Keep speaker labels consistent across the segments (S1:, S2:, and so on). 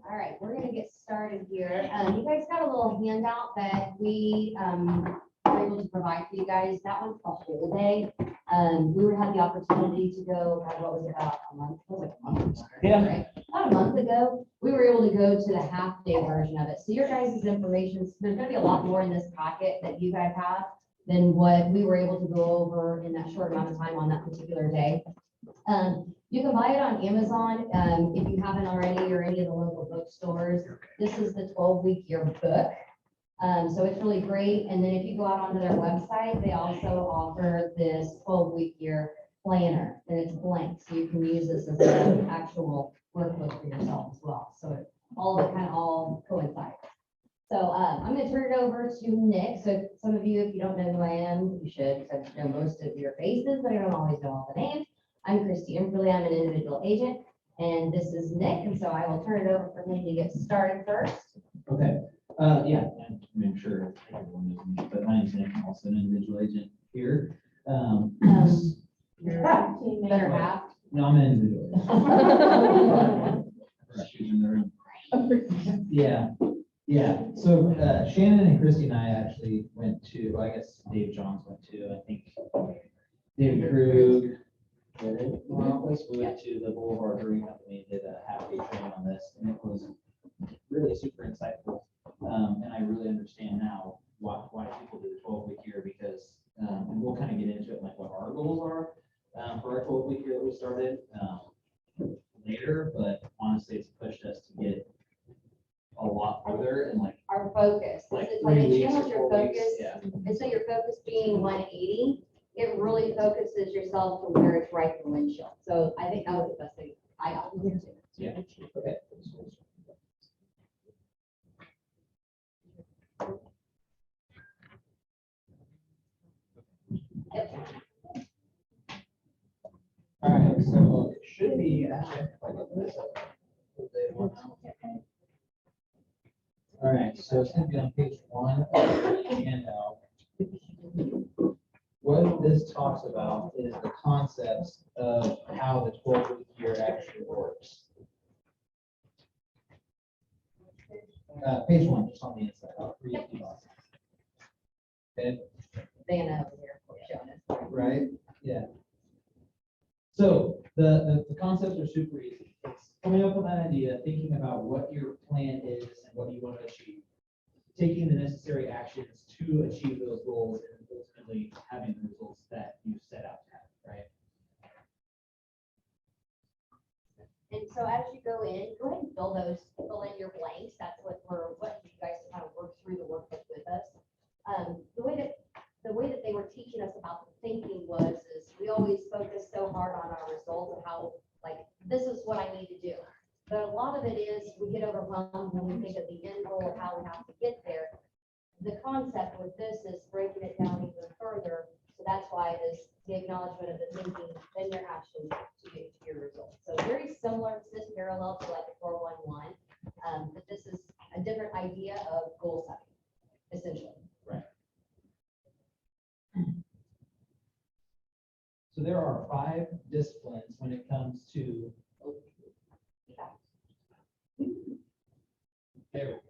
S1: All right, we're gonna get started here. You guys got a little handout that we were able to provide for you guys. That one's the whole day. We had the opportunity to go, what was it, about a month? It was like a month ago,
S2: Yeah.
S1: right? About a month ago, we were able to go to the half-day version of it. So your guys' information, there's gonna be a lot more in this packet that you guys have than what we were able to go over in that short amount of time on that particular day. You can buy it on Amazon, if you haven't already, or any of the local bookstores. This is the 12-week year book. So it's really great. And then if you go out onto their website, they also offer this 12-week year planner, and it's blank. So you can use this as an actual workbook for yourself as well. So it all coincides. So I'm going to turn it over to Nick. So some of you, if you don't know who I am, you should, because I know most of your faces, but I don't always know all the names. I'm Chrissy Emperley. I'm an individual agent, and this is Nick. And so I will turn it over for him to get started first.
S2: Okay. Yeah, I'm sure everyone knows me, but my name's Nick. I'm also an individual agent here.
S1: Better half.
S2: No, I'm an individual agent. Yeah. So Shannon and Chrissy and I actually went to, I guess Dave Johns went to, I think David Krug. We went to the Boulevard Brewing Company, did a half-day training on this, and it was really super insightful. And I really understand now why people do the 12-week year, because, and we'll kind of get into it, like what our goals are for our 12-week year that we started later, but honestly, it's pushed us to get a lot further and like
S1: Our focus.
S2: Like
S1: It's like
S2: 3
S1: a
S2: weeks
S1: challenge
S2: or
S1: your
S2: 4 weeks,
S1: focus.
S2: yeah.
S1: Instead of your focus being 180, it really focuses yourself to where it's right for windshield. So I think that was the best thing I got from here too.
S2: Yeah. Okay.
S1: Yep.
S2: All right, so it should be actually. All right, so it's going to be on page 1 of the handout. What this talks about is the concepts of how the 12-week year actually works. Page 1, just on the inside. I'll read it to you. Okay.
S1: Vanna over here showing us.
S2: Right? Yeah. So the concepts are super easy. It's coming up with an idea, thinking about what your plan is and what you want to achieve, taking the necessary actions to achieve those goals, and ultimately having the results that you set out to have, right?
S1: And so as you go in, go ahead and fill in your blanks. That's what you guys kind of work through the workbook with us. The way that they were teaching us about the thinking is we always focus so hard on our results and how, like, this is what I need to do. But a lot of it is we get overwhelmed when we think of the end goal of how we have to get there. The concept with this is breaking it down even further. So that's why the acknowledgement of the thinking, then your actions to get to your results. So very similar, this parallel to like a 411, but this is a different idea of goal setting, essentially.
S2: Right. So there are 5 disciplines when it comes to. There we go.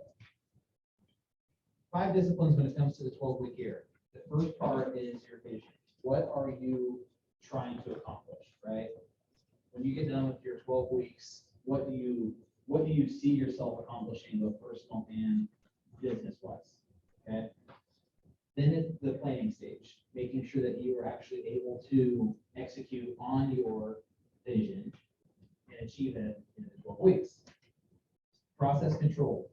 S2: 5 disciplines when it comes to the 12-week year. The first part is your vision. What are you trying to accomplish, right? When you get done with your 12 weeks, what do you see yourself accomplishing, both personal and business-wise? Okay. Then it's the planning stage, making sure that you are actually able to execute on your vision and achieve it in the 12 weeks. Process control.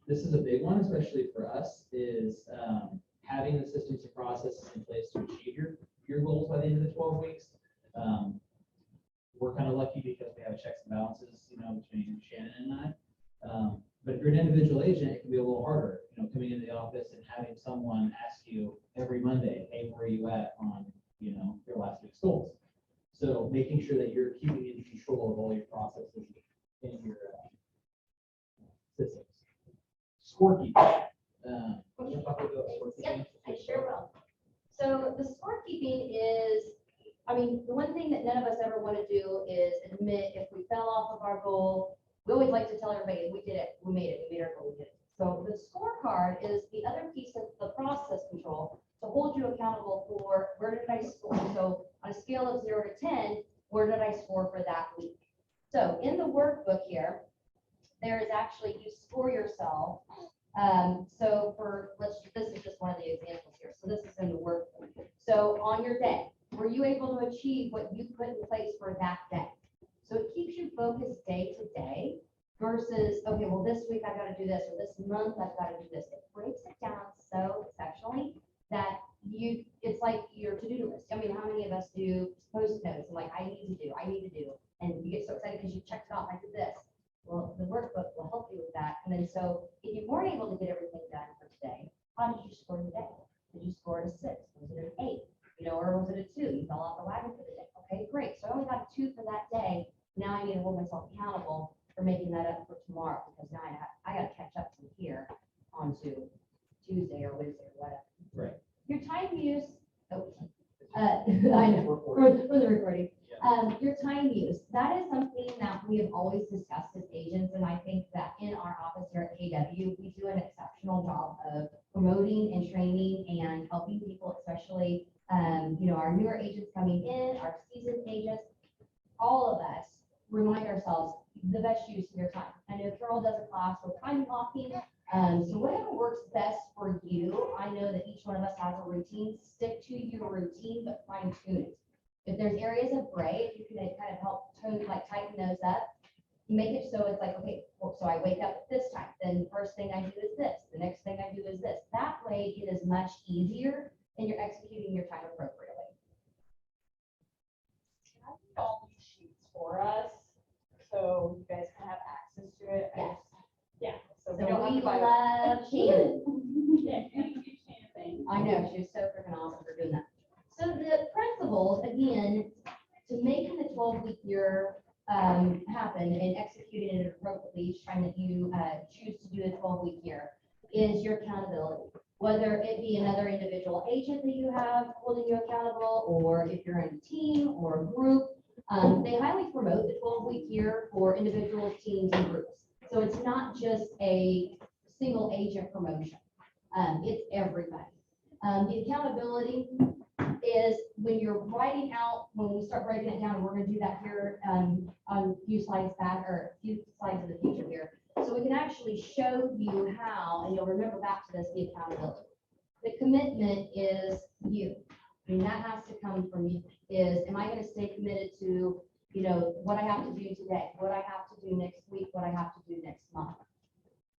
S2: This is a big one, especially for us, is having the systems and processes in place to achieve your goals by the end of the 12 weeks. We're kind of lucky because we have checks and balances, between Shannon and I. But if you're an individual agent, it can be a little harder, coming into the office and having someone ask you every Monday, hey, where are you at on, your last week's goals? So making sure that you're keeping in control of all your processes in your systems. Scorekeeping. Want to talk about scorekeeping?
S1: Yep, I sure will. So the scorekeeping is, the one thing that none of us ever want to do is admit if we fell off of our goal, we always like to tell everybody, we did it, we made it, we made our goal, we did it. So the scorecard is the other piece of the process control to hold you accountable for where did I score? So on a scale of 0 to 10, where did I score for that week? So in the workbook here, there is actually, you score yourself. So for, this is just one of the examples here. So this is in the workbook. So on your day, were you able to achieve what you put in place for that day? So it keeps you focused day to day versus, okay, well, this week I got to do this, or this month I've got to do this. It breaks it down so exceptionally that it's like your to-do list. I mean, how many of us do post notes and like, I need to do, and you get so excited because you checked it off, I did this. Well, the workbook will help you with that. And then so if you weren't able to get everything done for today, how did you score today? Did you score a 6? Was it an 8? Or was it a 2? You fell off the wagon for the day. Okay, great. So I only got a 2 for that day. Now I need to hold myself accountable for making that up for tomorrow, because now I got to catch up from here onto Tuesday or Wednesday or whatever.
S2: Right.
S1: Your time use, I know, for the recording. Your time use, that is something that we have always discussed as agents, and I think that in our office here at KW, we do an exceptional job of promoting and training and helping people, especially, our newer agents coming in, our seasoned agents, all of us remind ourselves the best use of your time. I know Carol does a class with time blocking, so whatever works best for you. I know that each one of us has a routine. Stick to your routine, but fine tune it. If there's areas of gray, if you can kind of help tighten those up, make it so it's like, okay, well, so I wake up at this time, then the first thing I do is this, the next thing I do is this. That way it is much easier and you're executing your time appropriately.
S3: Can I read all these sheets for us, so you guys can have access to it?
S1: Yes.
S3: Yeah, so we
S1: So
S3: don't have
S1: we
S3: to buy.
S1: love Shannon.
S3: Yeah, thank you, Shannon.
S1: I know, she was so freaking awesome for doing that. So the principles, again, to making the 12-week year happen and executing it appropriately each time that you choose to do a 12-week year is your accountability. Whether it be another individual agent that you have holding you accountable, or if you're in a team or a group, they highly promote the 12-week year for individuals, teams, and groups. So it's not just a single agent promotion. It's everybody. The accountability is when you're writing out, when we start breaking it down, and we're going to do that here on a few slides back, or a few slides in the future here. So we can actually show you how, and you'll remember back to this, the accountability. The commitment is you. I mean, that has to come from you. Is, am I going to stay committed to, what I have to do today, what I have to do next week, what I have to do next month?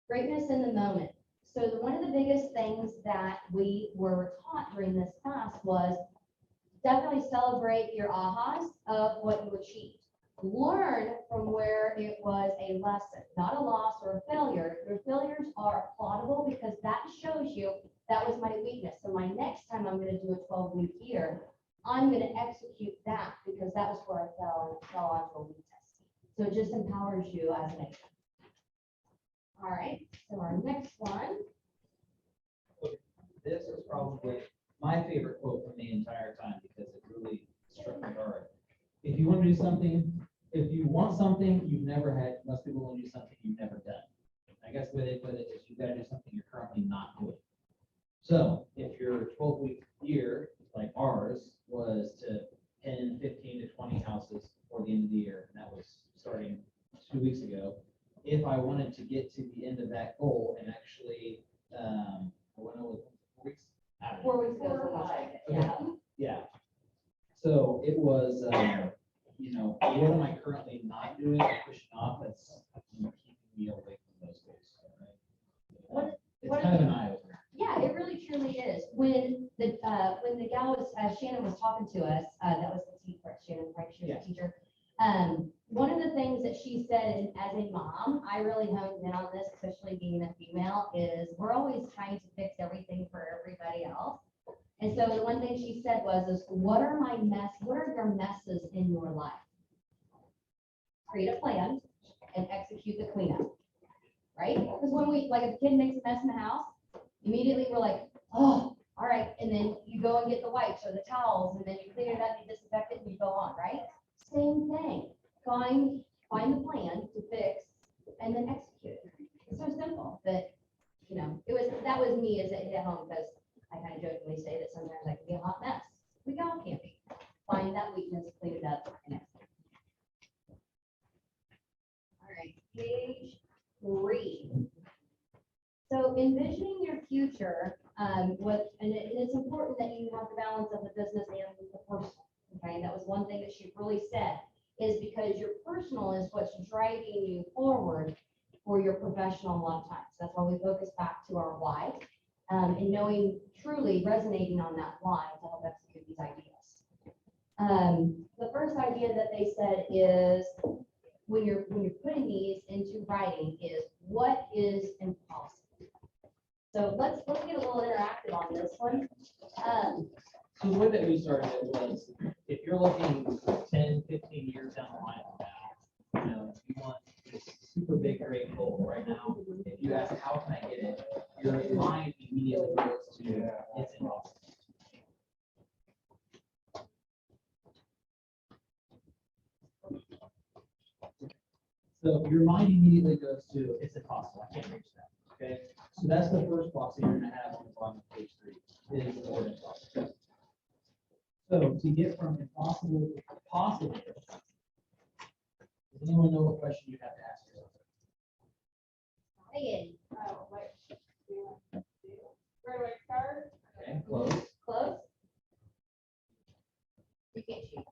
S1: Greatness in the moment. So one of the biggest things that we were taught during this class was definitely celebrate your ahas of what you achieved. Learn from where it was a lesson, not a loss or a failure. Your failures are applaudable because that shows you that was my weakness. So my next time I'm going to do a 12-week year, I'm going to execute that because that was where I fell onto a weakness. So it just empowers you as an agent. All right, so our next one.
S2: This is probably my favorite quote from the entire time because it really struck me hard. If you want to do something, if you want something you've never had, most people want to do something you've never done. I guess the way they put it is you've got to do something you're currently not doing. So if your 12-week year, like ours, was to 10, 15 to 20 houses before the end of the year, and that was starting 2 weeks ago, if I wanted to get to the end of that goal and actually, what was it, 4 weeks? I don't know.
S1: 4 weeks ago.
S3: 4 or 5.
S1: Yeah.
S2: Yeah. So it was, what am I currently not doing or pushing off that's keeping me away from those goals, right? It's kind of an eye opener.
S1: Yeah, it really truly is. When the gal was, Shannon was talking to us, that was the teacher, Shannon, right? She was a teacher. One of the things that she said, and as a mom, I really honed in on this, especially being a female, is we're always trying to fix everything for everybody else. And so the one thing she said was, what are your messes in your life? Create a plan and execute the cleanup, right? Because when if a kid makes a mess in the house, immediately we're like, oh, all right. And then you go and get the wipes or the towels, and then you clean it up, you disinfect it, and you go on, right? Same thing. Find the plan to fix and then execute it. It's so simple, but, you know, that was me as it hit home, because I kind of jokingly say that sometimes I can be a hot mess. We all can be. Find that weakness, clean it up, and execute. All right, page 3. So envisioning your future, and it's important that you have the balance of the business and the personal. Okay, and that was one thing that she really said, is because your personal is what's driving you forward for your professional a lot of times. That's why we focus back to our why, and knowing, truly resonating on that why to help execute these ideas. The first idea that they said is, when you're putting these into writing, is what is impossible. So let's get a little interactive on this one.
S2: So the way that we started it was, if you're looking 10, 15 years down the line from now, you know, you want this super big, great goal right now. If you ask, how can I get it? Your mind immediately goes to, it's impossible. So your mind immediately goes to, it's impossible, I can't reach that, okay? So that's the first box that you're gonna have on the bottom of page 3, is the word impossible. So to get from impossible to possible, does anyone know what question you have to ask yourself?
S1: Again,
S3: Where do I start?
S2: Okay, close.
S1: close. You can't shoot.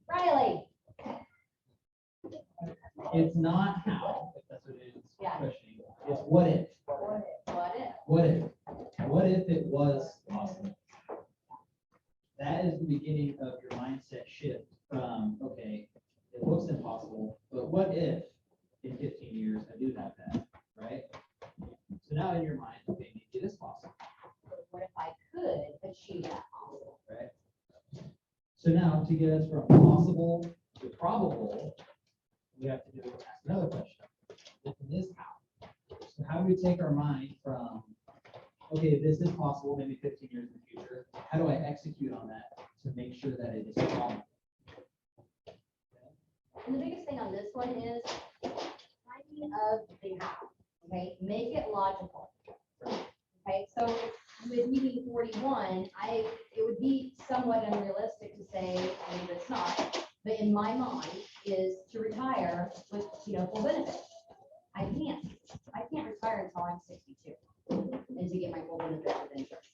S1: Riley.
S2: It's not how, if that's what it is
S1: Yeah.
S2: questioning, it's what if.
S1: What if?
S2: What if? What if it was possible? That is the beginning of your mindset shift from, okay, it looks impossible, but what if in 15 years I do have that, right? So now in your mind, okay, maybe it is possible,
S1: What if I could achieve that possible?
S2: right? So now to get us from possible to probable, we have to ask another question. If it is how? So how do we take our mind from, okay, this is possible, maybe 15 years in the future. How do I execute on that to make sure that it is probable?
S1: And the biggest thing on this one is finding of the how, okay? Make it logical. Okay, so with meeting 41, it would be somewhat unrealistic to say, I mean, it's not, but in my mind is to retire with, full benefits. I can't retire until I'm 62 and to get my full benefits with insurance.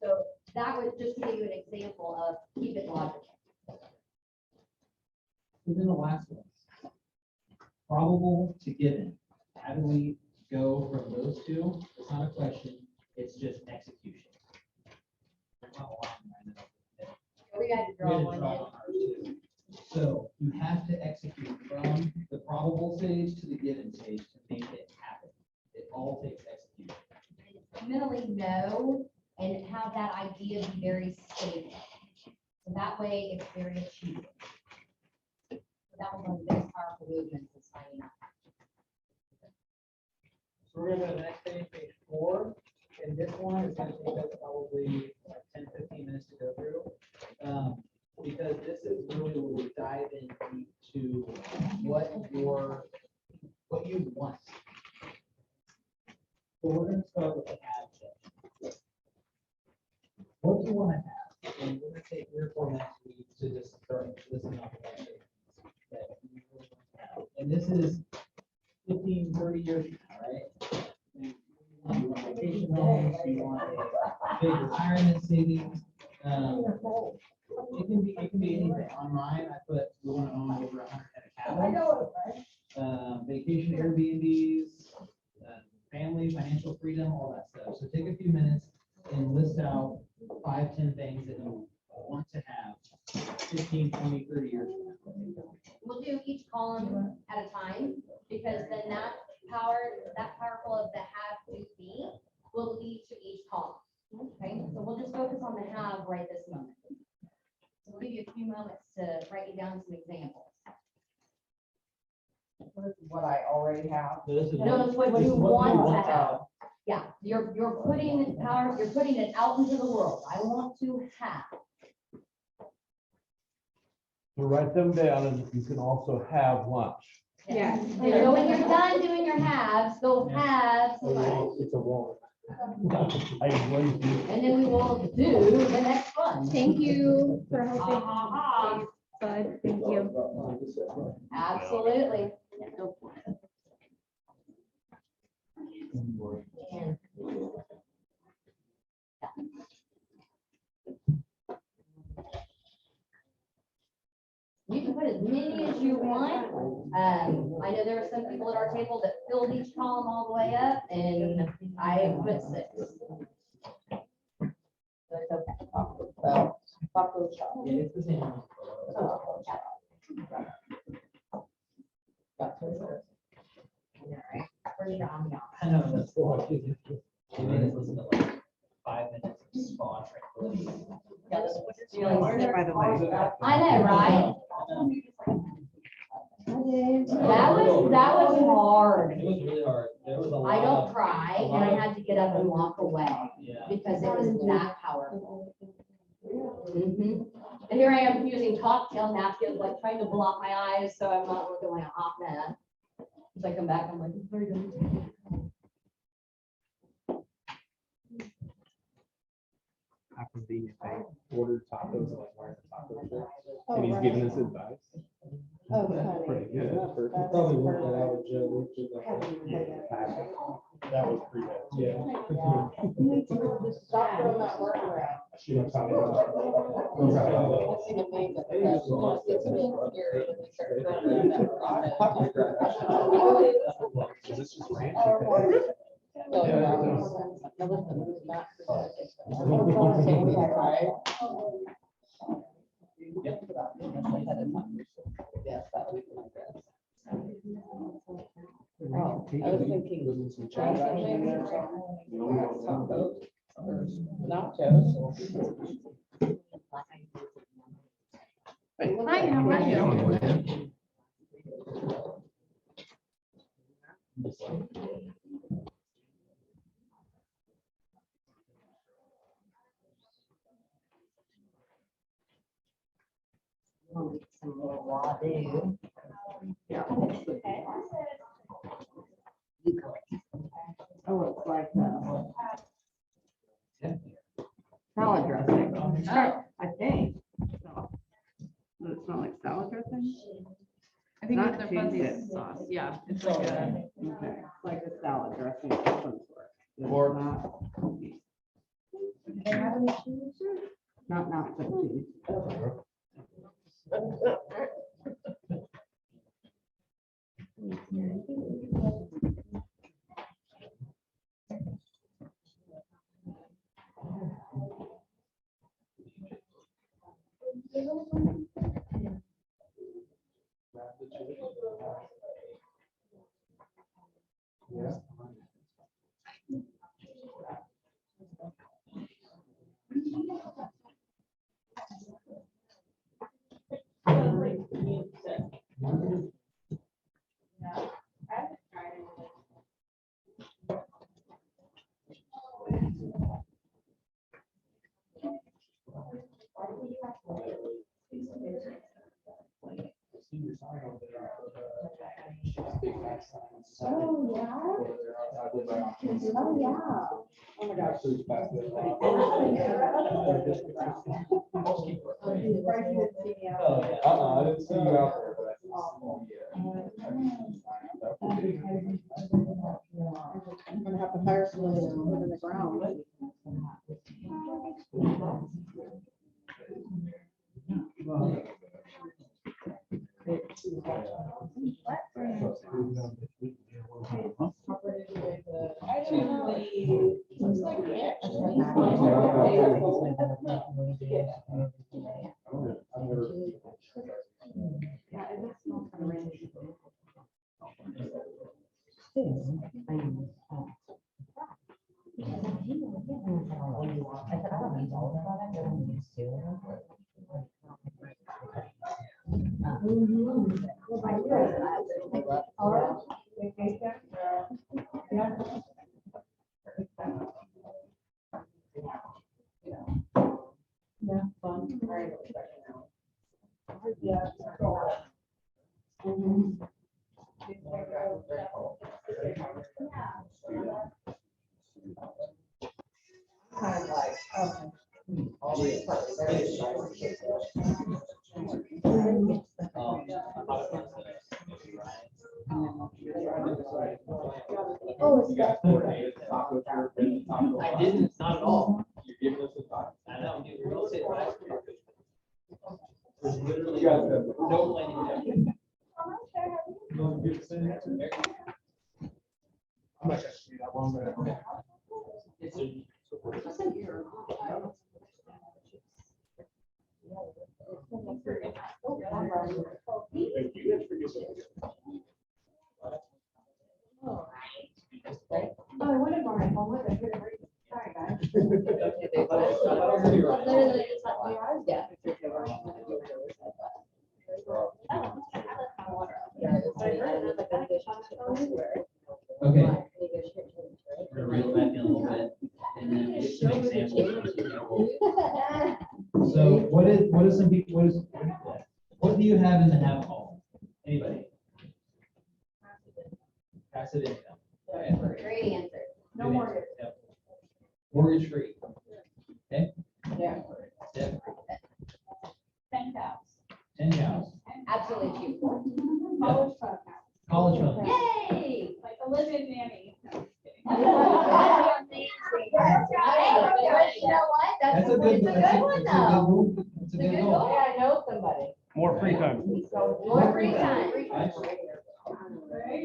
S1: So that would just to give you an example of keep it logical.
S2: So then the last one, probable to given. How do we go from those two? It's not a question, it's just execution.
S1: We got to
S2: We
S1: draw
S2: had to
S1: one
S2: draw
S1: in.
S2: on ours too. So you have to execute from the probable stage to the given stage to make it happen. It all takes execution.
S1: Mentally know and have that idea be very stable. So that way it's very achievable. So that was one of the biggest powerful movements is finding out.
S2: So we're gonna go to the next page, page 4, and this one is gonna take us probably like 10, 15 minutes to go through. Because this is really where we dive into what you want. So we're gonna start with the have section. What do you want to have? And we're gonna take 3 or 4 minutes to just start listening off of that you really want to have. And this is 15, 30 years from now, right? You want vacation homes, you want a big retirement savings. It can be anything. On mine, I put, we want to own over 100 head of cattle. Vacation Airbnbs, family, financial freedom, all that stuff. So take a few minutes and list out 5, 10 things that you want to have 15, 20, 30 years from now.
S1: We'll do each column at a time because then that powerful of the have to be will lead to each column. Okay, so we'll just focus on the have right this moment. So we'll give you a few moments to write down some examples.
S4: What I already have.
S2: So this is
S1: No, it's what you want to have. Yeah, you're putting it out into the world. I want to have.
S5: So write them down, and you can also have lunch. Yeah.
S1: And so when you're done doing your halves, go halves,
S6: It's a wall. I blame you.
S1: and then we will do the next one.
S5: Thank you for helping.
S1: Ah,
S5: Bud, thank you.
S1: absolutely. You can put as many as you want. I know there are some people at our table that filled each column all the way up, and I put 6. So it's okay.
S4: Well, taco shop.
S2: Yeah, it's the same.
S4: Got to.
S1: Where's your ambiance?
S2: I know, that's the one. They made us listen to like 5 minutes of spa tranquility.
S1: Yeah, this was
S4: You know,
S5: By the way.
S1: I know, right? That was hard.
S2: It was really hard. There was a lot
S1: I don't
S2: of,
S1: cry, and I had to get up and walk away
S2: yeah.
S1: because it was that powerful. Mhm. And here I am using cocktail napkins, like trying to block my eyes, so I'm not looking like a hot mess. As I come back, I'm like, it's very good.
S6: Happens to be if I ordered tacos and like wearing the taco shirt, and he's giving us advice.
S4: Oh,
S6: Pretty good.
S4: That's
S6: Probably
S4: worked
S6: worked
S4: that
S6: that out with Joe. That was pretty bad. Yeah.
S4: Stop throwing that word around.
S6: She don't sound
S4: I see the meme that says, it's being scary when they start throwing that.
S6: Is this just ranch?
S4: No, it's not. Right? Yes, that would be my guess. Oh, I was thinking Johnson maybe or something. Nachos.
S5: Hi, how are you?
S1: Some little raw do.
S4: Oh, it's like salad dressing. I think.
S7: Does it smell like salad dressing?
S5: I think
S7: Not
S5: it's their fancy
S7: cheesy.
S5: sauce. Yeah, it's like a.
S7: Okay, like a salad dressing of some sort. It's
S6: Or-
S7: not good cheese.
S6: Yeah.
S4: Oh, yeah. Oh, yeah. Oh, my gosh.
S6: I didn't see you out there, but
S4: I'm gonna have to hire somebody to live in the ground.
S7: Yeah, it just smells kind of rangy.
S4: Yeah, fun. Kind of like, okay.
S7: Oh, it's that.
S2: I didn't, not at all. You're giving us advice. I know, I'm giving real estate advice. There's literally no landing down.
S6: I'm not gonna see that one, but.
S2: It's a-
S1: Oh, I wanted more. I couldn't read. Sorry, guys. Literally, it's like, yeah.
S2: Okay. We're gonna reel back in a little bit and then get some examples. So what is some people, what do you have in the have hall? Anybody? Passive income. Okay.
S1: Great answer.
S3: No mortgage.
S2: Yep. Mortgage free. Okay.
S3: Yeah.
S2: Debt
S3: 10 cows.
S2: 10 cows.
S1: Absolutely cheap.
S3: College fund.
S2: College fund.
S1: Yay!
S3: Like a living nanny. No, just kidding.
S1: You know what?
S2: That's a good,
S1: It's a
S2: that's
S1: good one
S2: a good
S1: though.
S2: move. It's a
S1: It's a
S2: good
S1: good
S2: goal.
S1: goal.
S7: Yeah, I know somebody.
S6: More free time.
S1: More free time.
S2: Right?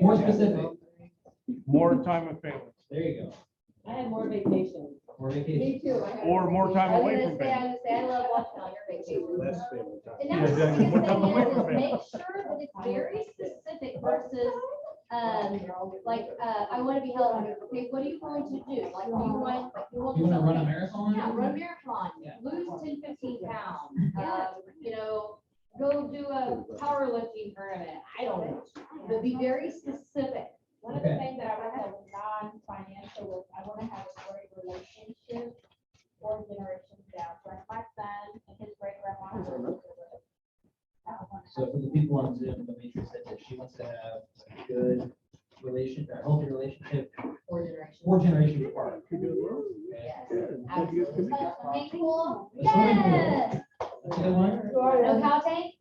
S2: More specific.
S6: More time with family.
S2: There you go.
S7: I had more vacation.
S2: More vacation.
S7: too.
S6: Or more time away from family.
S1: I love watching all your vacations.
S6: Less family time.
S1: And
S6: Yeah,
S1: that's the
S6: exactly.
S1: biggest
S6: More time
S1: thing
S6: away
S1: is
S6: from family.
S1: make sure that it's very specific versus, I want to be held on, okay, what are you going to do? Like, do you want, like, you want.
S2: You wanna run a
S1: something-
S2: marathon?
S1: Yeah, run a marathon,
S2: Yeah.
S1: lose 10, 15 pounds, go do a powerlifting tournament. I don't know. But be very specific.
S3: One of the
S2: Okay.
S3: things that I would have non-financial was I want to have a great relationship 4 generations down. So like my son and his great grandma.
S2: So for the people on Zoom, Demetri said that she wants to have a good relation, or healthy relationship, 4 generations apart. Okay.
S1: Yes,
S6: Good.
S1: absolutely. Swimming pool?
S2: A swimming pool.
S1: Yes.
S2: That's a good one.
S1: No cow tank?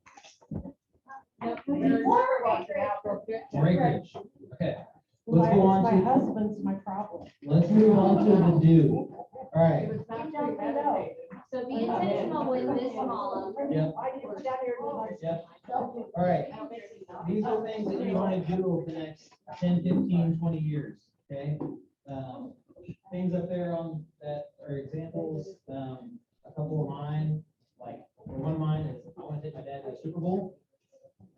S2: Breakage. Okay. Let's go on
S4: My
S2: to,
S4: husband's my problem.
S2: let's move on to the do. All right.
S1: So be intentional with this column.
S2: Yep. Yep. All right. These are things that you want to do over the next 10, 15, 20 years, okay? Things up there on that are examples, a couple of mine, like, one of mine is, I want to take my dad to the Super Bowl.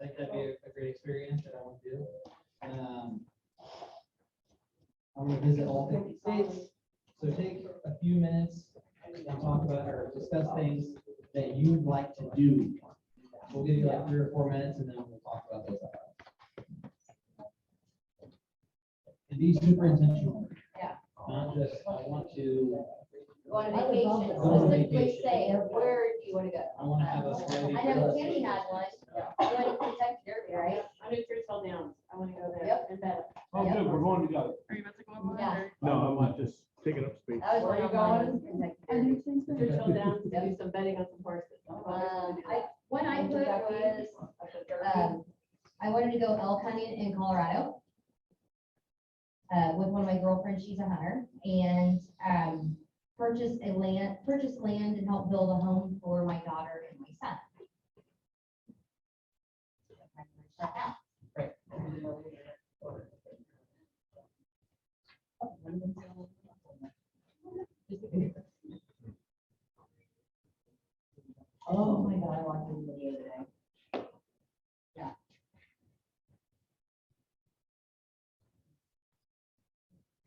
S2: I think that'd be a great experience that I want to do. I want to visit all 50 states, so take a few minutes and talk about or discuss things that you'd like to do. We'll give you like 3 or 4 minutes and then we'll talk about those. And be super intentional.
S1: Yeah.
S2: Not just, I want to,
S1: Go on a vacation,
S2: Go on a
S1: specifically
S2: vacation.
S1: say, where do you want to go?
S2: I want to have a sweaty.
S1: I know Kenny had one. I went to Kentucky Derby, right?
S7: I'm in Trussville Downs. I want to go there.
S1: Yep.
S7: And better.
S6: Oh, good, we're going together.
S5: Are you about to go on one?
S1: Yeah.
S5: or-
S6: No, I'm not just taking up space.
S1: That was
S7: Where
S1: one
S7: you
S1: of mine,
S7: going?
S1: Kentucky
S5: I
S1: Derby.
S5: think so.
S7: Trussville Downs to do some betting on some horses.
S1: One I put was, I wanted to go elk hunting in Colorado. With one of my girlfriends, she's a hunter, and, purchase land and help build a home for my daughter and my son. Oh my God, I watched this video today.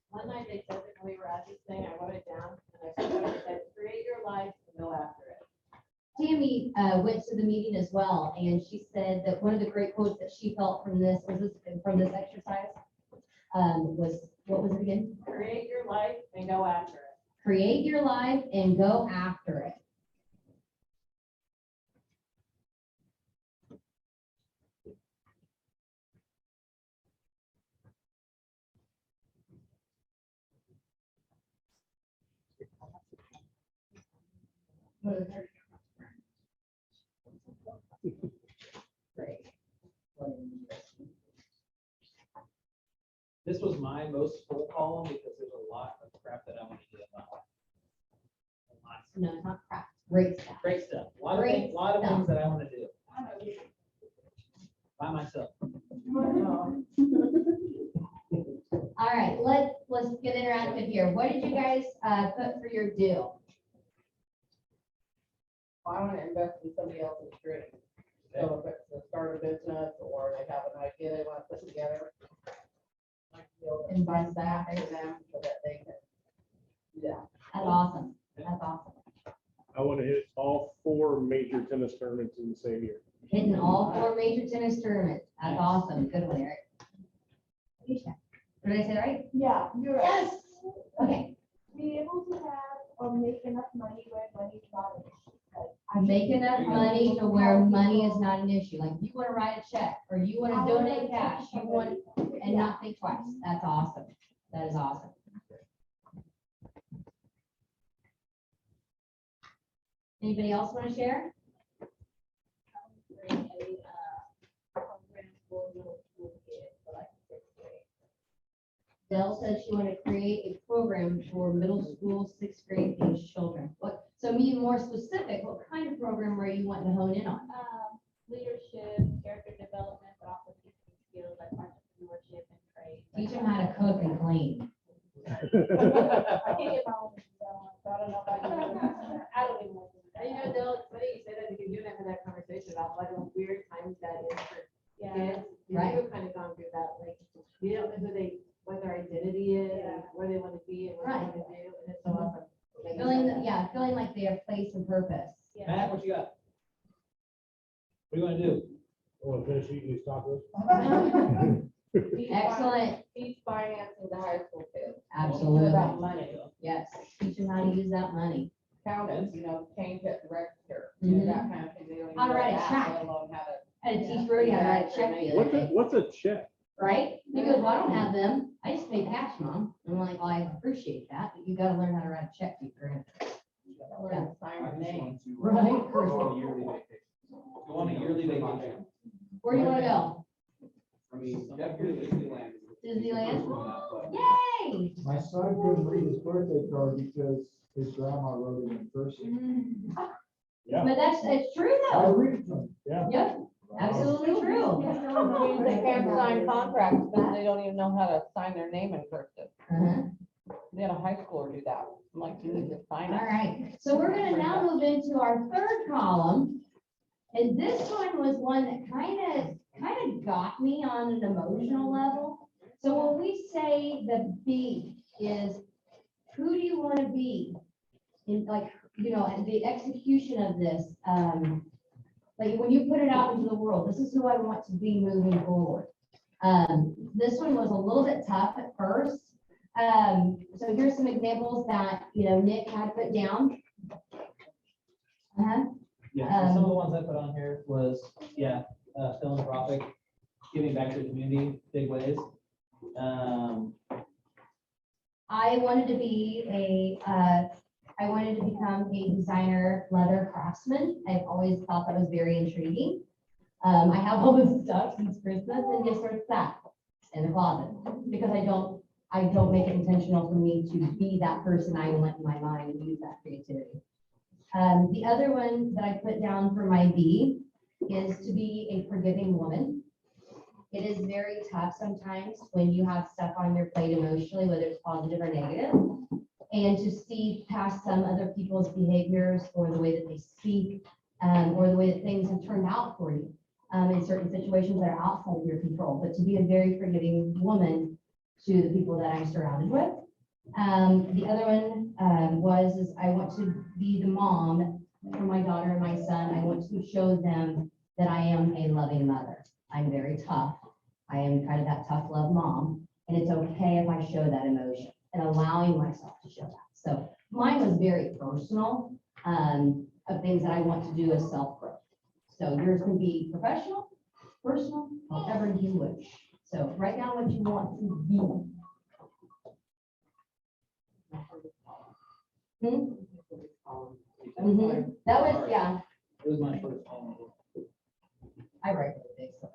S7: One night they said that when we were at this thing, I wrote it down and I said, create your life and go after it.
S1: Tammy went to the meeting as well, and she said that one of the great quotes that she felt from this exercise was, what was it again?
S7: Create your life and go after it.
S1: Create your life and go after it.
S2: This was my most full column because there's a lot of crap that I want to do about.
S1: No, it's not crap. Great stuff.
S2: Great stuff. A lot of
S1: Great
S2: things,
S1: stuff.
S2: that I want to do by myself.
S1: All right, let's get interactive here. What did you guys put for your do?
S4: I want to invest in somebody else's dream. So if it's to start a business or they have an idea they want to put together. I'd like to be able to invest that in them so that they can do that.
S1: That's awesome. That's awesome.
S8: I want to hit all 4 major tennis tournaments in the same year.
S1: Hitting all 4 major tennis tournaments. That's awesome. Good one, Eric. Did I say that right?
S3: Yeah, you're right.
S1: Yes. Okay.
S3: Be able to have or make enough money where money's not an issue.
S1: Make enough money to where money is not an issue. Like you want to write a check or you want to donate cash, you want, and not think twice. That's awesome. That is awesome. Anybody else want to share?
S3: Create a program for middle school kids, for like 6th grade.
S1: Dell said she wanted to create a program for middle school, 6th grade age children. What, so be more specific, what kind of program were you wanting to hone in on?
S3: Leadership, character development, but also teaching skills like entrepreneurship and trade.
S1: Teach them how to cook and clean.
S3: I can't get my own, so I don't know about you. I don't even want to do that.
S7: You know, Dale, it's funny you say that because you and I had that conversation about like the weird times that is for
S3: Yeah.
S7: kids.
S1: Right.
S7: You've kind of gone through that, like, you don't know who they, what their identity is, and where they want to be and what
S1: Right.
S7: they want to do, and it's so awesome.
S1: Feeling like they have place and purpose.
S3: Yeah.
S2: Matt, what you got? What do you want to do?
S8: Want to finish eating these tacos?
S1: Excellent.
S4: Teach financing to high school kids.
S1: Absolutely.
S4: About money,
S1: Yes. Teach them how to use that money.
S4: accountants, change it to register,
S1: Mhm.
S4: that kind of thing. They don't even
S1: How to
S4: know
S1: write a
S4: that,
S1: check.
S4: let alone how to.
S1: I had to teach Rudy how to write a check the other day.
S8: What's a check?
S1: Right? He goes, well, I don't have them. I just pay cash, Mom. I'm like, well, I appreciate that, but you gotta learn how to write a check to your grant.
S4: Learn to sign your name.
S1: Right.
S2: Go on a yearly vacation. Go on a yearly vacation.
S1: Where do you wanna go?
S2: I mean, definitely Disneyland.
S1: Disneyland?
S2: But
S1: Yay!
S9: My son couldn't read his birthday card because his grandma wrote it in cursive.
S8: Yeah.
S1: But it's true
S9: I
S1: though.
S9: read it to him.
S1: Yep, absolutely true.
S4: They can't sign contracts because they don't even know how to sign their name in cursive.
S1: Uh-huh.
S4: They had a high schooler do that. I'm like, you need to sign
S1: All
S4: it.
S1: right, so we're gonna now move into our 3rd column. And this one was one that kind of got me on an emotional level. So when we say the B is, who do you want to be? In like, the execution of this, like when you put it out into the world, this is who I want to be moving forward. This one was a little bit tough at first. So here's some examples that, Nick had put down. Uh-huh.
S2: Yeah, so some of the ones I put on here was, philanthropic, giving back to the community, big ways.
S1: I wanted to become a designer leather craftsman. I've always thought that was very intriguing. I have all this stuff since Christmas and just sort of sat in the closet because I don't make it intentional for me to be that person I want in my mind and use that creativity. The other one that I put down for my B is to be a forgiving woman. It is very tough sometimes when you have stuff on your plate emotionally, whether it's positive or negative, and to see past some other people's behaviors or the way that they speak, or the way that things have turned out for you in certain situations that are outside of your control, but to be a very forgiving woman to the people that I'm surrounded with. The other one is I want to be the mom for my daughter and my son. I want to show them that I am a loving mother. I'm very tough. I am kind of that tough love mom, and it's okay if I show that emotion and allowing myself to show that. So mine was very personal of things that I want to do as self-growth. So yours can be professional, personal, however you wish. So write down what you want to be. Mhm. That was, yeah,
S2: It was my first home.
S1: I write really big stuff.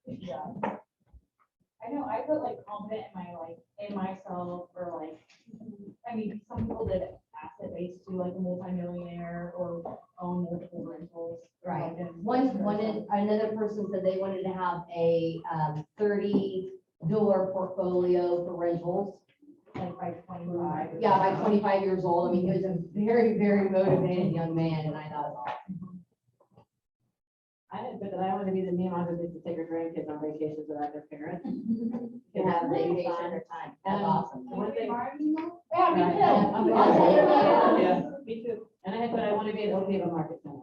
S3: Yeah. I know, I feel like confident in myself, or like, I mean, some people that asset based to like a multimillionaire or own multiple rentals.
S1: Right.
S3: And-
S1: Another person said they wanted to have a 30-door portfolio for rentals.
S3: Like by 25.
S1: Yeah, by 25 years old. I mean, he was a very, very motivated young man, and I thought it was awesome.
S7: I didn't put that I want to be the mom who gets to take her grandkids on vacations without their parents.
S1: You have vacation or time. That's awesome.
S7: One thing.
S3: Yeah,
S7: Right.
S1: Yeah.
S7: Yeah, me too. And I had, but I want to be an OP of a market center.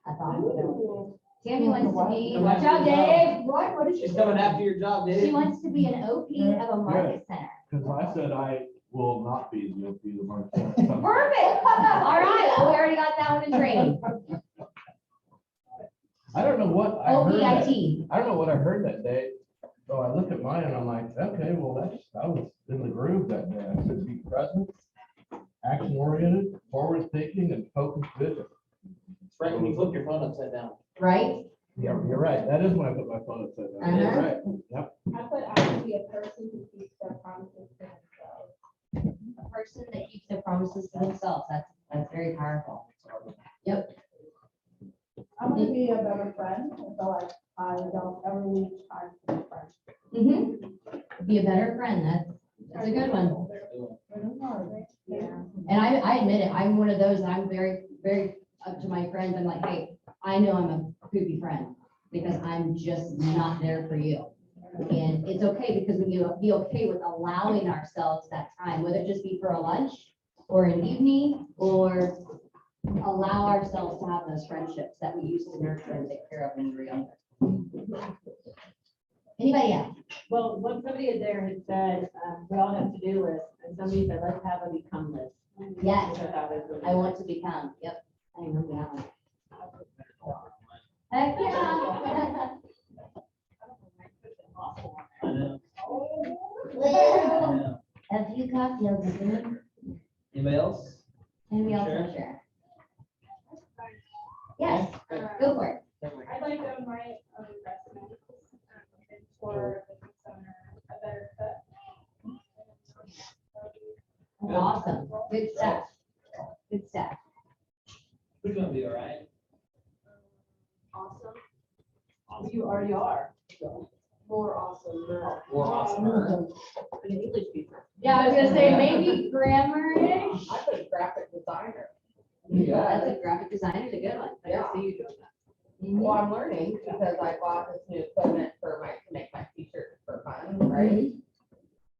S1: That's awesome. Tammy wants to be,
S2: Come
S1: watch
S2: on.
S1: out, Dave. What is
S2: She's coming after your job,
S1: She
S2: Dave.
S1: wants to be an OP of a market center.
S9: Because I said I will not be the OP of the market.
S1: Perfect. All right, well, we already got that one in training.
S9: I don't know what I heard that,
S1: OPIT.
S9: I don't know what I heard that day. So I looked at mine and I'm like, okay, well, I was in the groove that day. I said, be present, action oriented, forward thinking, and focused vision.
S2: It's right when you flip your phone upside down.
S1: Right?
S9: Yeah, you're right. That is when I put my phone upside down. You're
S1: Uh-huh.
S9: right. Yep.
S3: I put, I would be a person who keeps their promises to themselves.
S1: A person that keeps their promises to themselves. That's very powerful. Yep.
S3: I want to be a better friend, and so I don't ever lose time to be friends.
S1: Mm-hmm. Be a better friend. That's a good one.
S3: Yeah.
S1: And I admit it, I'm one of those, I'm very, very up to my friends. I'm like, hey, I know I'm a poopy friend because I'm just not there for you. And it's okay because we need to be okay with allowing ourselves that time, whether it just be for a lunch or an evening, or allow ourselves to have those friendships that we used to nurture and take care of when we were younger. Anybody else?
S7: Well, what somebody in there had said, we all have to-do lists, and somebody said, let's have a become list.
S1: Yes,
S7: Which I thought was really
S1: I
S7: good.
S1: want to become, yep, I remember that one. Heck, yeah.
S2: I know.
S1: Well, a few cocktails, isn't it?
S2: Anybody else?
S1: Anybody else
S2: Sure.
S1: want to share? Yes, go for it.
S3: I'd like to own my own investment for the business owner, a better fit.
S1: That's awesome. Good stuff. Good stuff.
S2: Who's gonna be all right?
S7: Awesome. You already are, so. More awesome.
S2: Or awesomer.
S7: An English teacher.
S1: Yeah, I was gonna say maybe grammar-ish.
S4: I put graphic designer.
S1: Yeah, that's a graphic designer, a good one.
S7: I can see you doing that.
S4: Well, I'm learning because I bought this new equipment to make my t-shirts for fun, right?
S1: Mhm.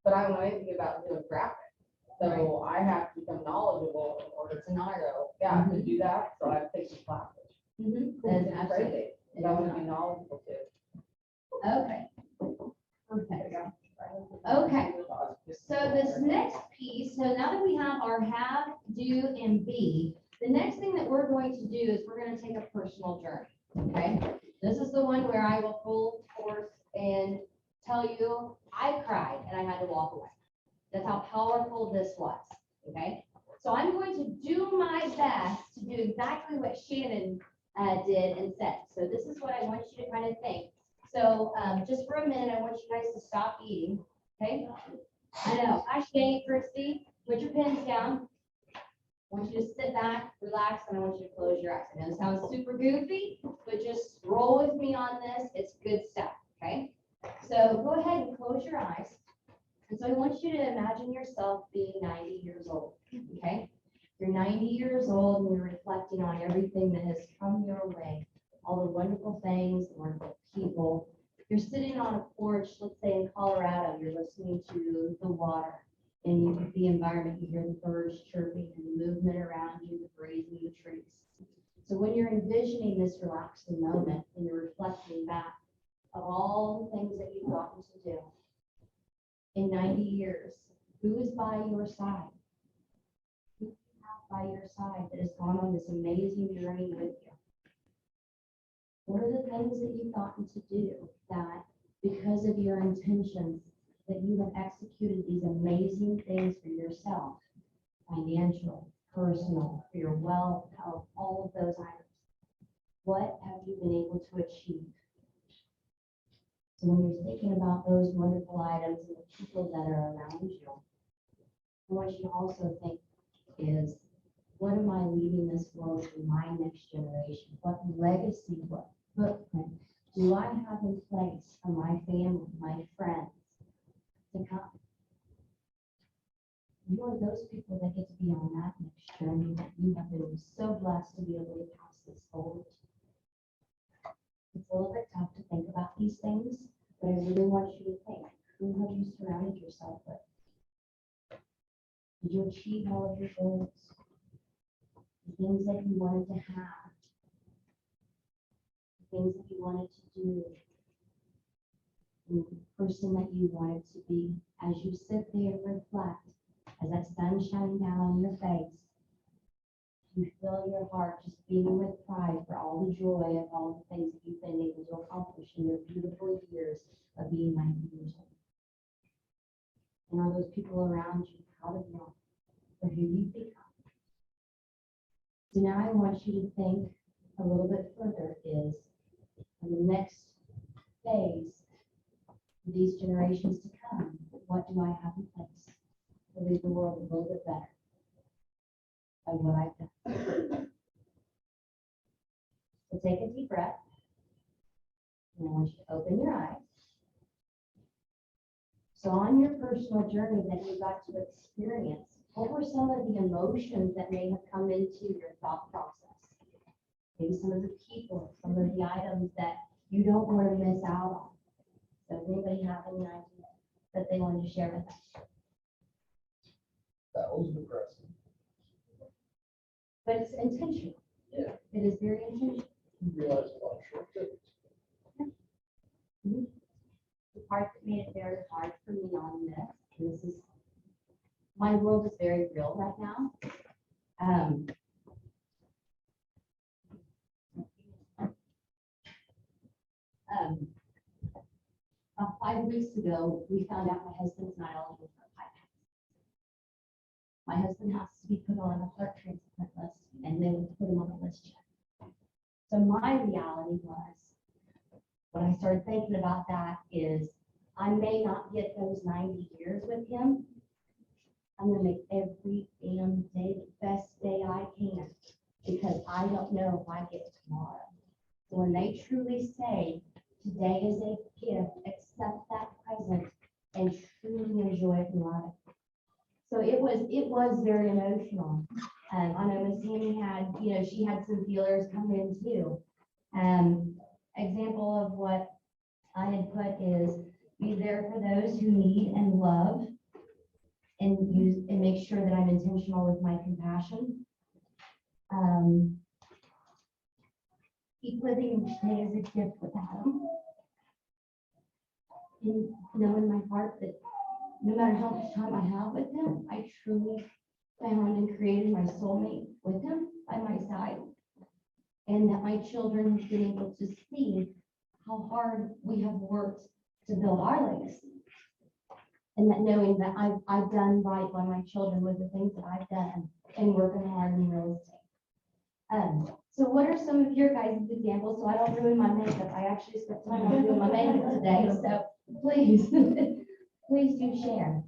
S4: But I don't know anything about doing graphics. So I have to become knowledgeable in order
S1: It's an art.
S4: to, yeah, to do that. So I've taken classes.
S1: Mhm. That's
S4: It's
S1: absolutely.
S4: crazy. And I want to be knowledgeable too.
S1: Okay. Okay. So this next piece, so now that we have our have, do, and be, the next thing that we're going to do is we're going to take a personal journey, okay? This is the one where I will full force and tell you, I cried and I had to walk away. That's how powerful this was, okay? So I'm going to do my best to do exactly what Shannon did and said. So this is what I want you to kind of think. So just for a minute, I want you guys to stop eating, okay? I know, I shake, Chrissy, put your pens down. I want you to sit back, relax, and I want you to close your eyes. I know it sounds super goofy, but just roll with me on this. It's good stuff, okay? So go ahead and close your eyes. And so I want you to imagine yourself being 90 years old, okay? You're 90 years old and you're reflecting on everything that has come your way, all the wonderful things, the wonderful people. You're sitting on a porch, let's say in Colorado, you're listening to the water and the environment, you hear the birds chirping and the movement around you, the grazing of the trees. So when you're envisioning this relaxing moment and you're reflecting back of all the things that you've gotten to do in 90 years, who is by your side? Who do you have by your side that has gone on this amazing journey with you? What are the things that you've gotten to do that because of your intentions that you have executed these amazing things for yourself, financial, personal, for your wealth, health, all of those items. What have you been able to achieve? So when you're thinking about those wonderful items and the people that are around you, I want you to also think is, what am I leaving this world to my next generation? What legacy, what footprint do I have in place for my family, my friends to come? You are those people that get to be on that next journey that you have been so blessed to be able to pass this forward. It's a little bit tough to think about these things, but I really want you to think, who have you surrounded yourself with? Did you achieve all of your goals? The things that you wanted to have, the things that you wanted to do, the person that you wanted to be. As you sit there and reflect, as that sun shining down on your face, you feel your heart just beating with pride for all the joy of all the things that you've been able to accomplish in your beautiful years of being 90 years old. And are those people around you proud of you for who you've become? So now I want you to think a little bit further is, in the next phase, for these generations to come, what do I have in place to leave the world a little bit better by what I've done? So take a deep breath. And I want you to open your eyes. So on your personal journey that you got to experience, what were some of the emotions that may have come into your thought process? Maybe some of the people, some of the items that you don't want to miss out on. So does anybody have any idea that they wanted to share with us?
S9: That was depressing.
S1: But it's intentional.
S9: Yeah.
S1: It is very intentional.
S9: You realize a lot of short tickets.
S1: The part that made it very hard for me on this, and this is, my world is very real right now. About 5 weeks ago, we found out my husband's not eligible for a pipe. My husband has to be put on a heart transplant list, and they would put him on the list check. So my reality was, when I started thinking about that is, I may not get those 90 years with him. I'm gonna make every damn day the best day I can, because I don't know if I get tomorrow. So when they truly say, today is a gift, accept that present and truly enjoy it and love it. So it was very emotional. I know Miss Sandy had, she had some feelers come in too. Example of what I had put is, be there for those who need and love, and make sure that I'm intentional with my compassion. Keep living each day as a gift without them. And know in my heart that no matter how much time I have with him, I truly found and created my soulmate with him by my side. And that my children have been able to see how hard we have worked to build our legacy. And that knowing that I've done right by my children with the things that I've done and working hard in real estate. So what are some of your guys' examples? So I don't ruin my makeup. I actually spent time on doing my makeup today, so please, please do share.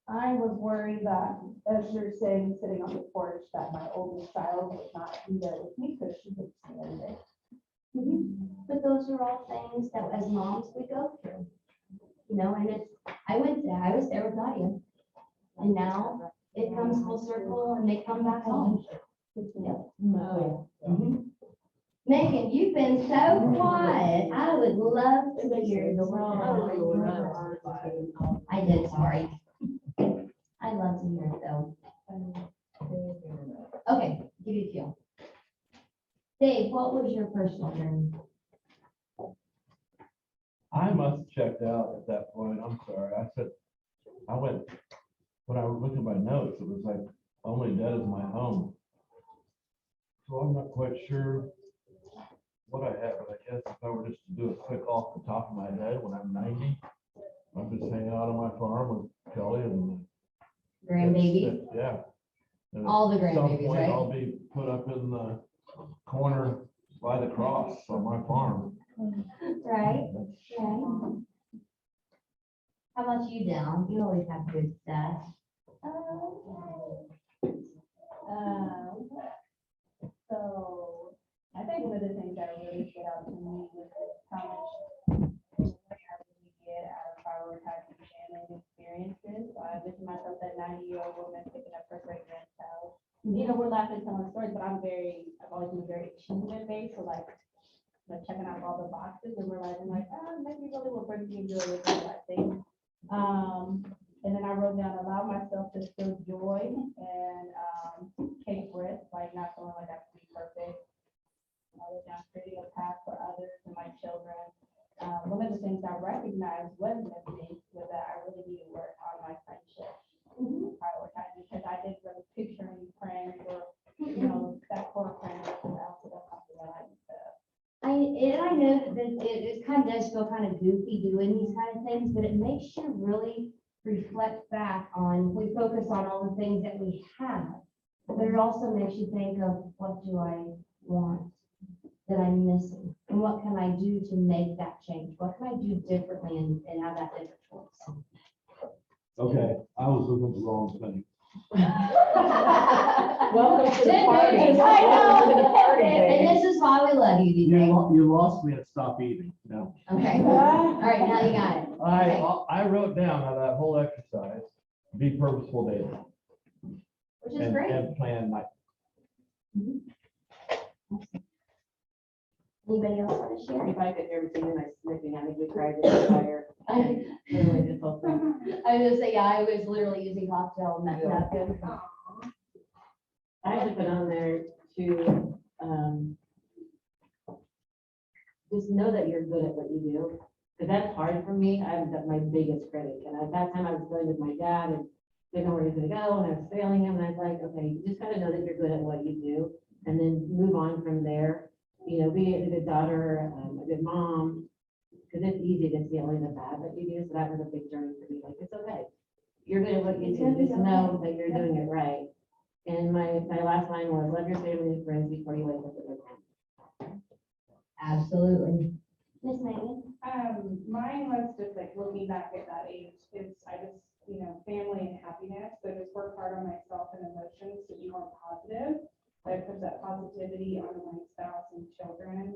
S3: I was worried that, as you're saying, sitting on the porch, that my oldest child would not be there with me because she couldn't stand it.
S1: But those are all things that as moms we go through, and I was there with Nadia. And now it comes full circle and they come back home. Megan, you've been so quiet. I would love to hear your I did, sorry. I love to hear it though. Okay, give you a feel. Dave, what was your personal journey?
S9: I must have checked out at that point. I'm sorry. When I was looking at my notes, it was like, only dead is my home. So I'm not quite sure what I have, but I guess if I were just to do it quick off the top of my head, when I'm 90, I'm just hanging out on my farm with Kelly and
S1: grandbaby,
S9: Yeah. And
S1: all the
S9: at some
S1: grandbabies,
S9: point,
S1: right?
S9: I'll be put up in the corner by the cross on my farm.
S1: Right, right. How about you, Dell? You always have good stuff.
S3: So I think one of the things that really stood out to me was how much I really get out of prioritizing family and experiences. So I vision myself that 90-year-old woman picking up her great grandchild. You know, we're laughing telling stories, but I've always been very achievement based. So like checking out all the boxes and realizing like, maybe really what brings me joy is that thing. And then I wrote down, allow myself to feel joy and take risks, like not feeling like I have to be perfect. I wrote down creating a path for others and my children. One of the things I recognized was missing was that I really need to work on my friendship. Prioritize, because I didn't really picture any friends or, you know, that core friend or something else. So that's something that I need to.
S1: I know that it kind of does feel kind of goofy doing these kind of things, but it makes you really reflect back on, we focus on all the things that we have, but it also makes you think of what do I want that I'm missing? And what can I do to make that change? What can I do differently and have that different choice?
S9: Okay, I was looking at the wrong thing.
S4: Welcome to the party.
S1: I
S4: Welcome to the party,
S1: know.
S4: baby.
S1: And this is why we love you, DJ.
S9: You lost me at stop eating. No.
S1: Okay, all right, now you got it.
S9: I wrote down out of that whole exercise, be purposeful daily.
S1: Which is great.
S9: And plan my.
S1: Anybody else want to share?
S7: If I could hear everything and I sniffing, I think we cried in the fire. Literally this whole thing.
S1: I was gonna say, yeah, I was literally using cocktail napkin.
S7: I actually put on there to, just know that you're good at what you do. Cause that's hard for me. I'm my biggest critic. And at that time I was going with my dad and didn't know where he was gonna go and I was failing him. And I was like, okay, you just gotta know that you're good at what you do and then move on from there. You know, be a good daughter, a good mom. Cause it's easy to see only the bad that you do. So that was a big journey for me. Like, it's okay. You're good at what you do. Just know that you're doing it right. And my last line was, love your family and friends before you wake up in the morning.
S1: Absolutely. Miss Megan?
S3: Mine was just like looking back at that age, is I just, you know, family and happiness, so just work hard on myself and emotions to be more positive. I put that positivity on my spouse and children.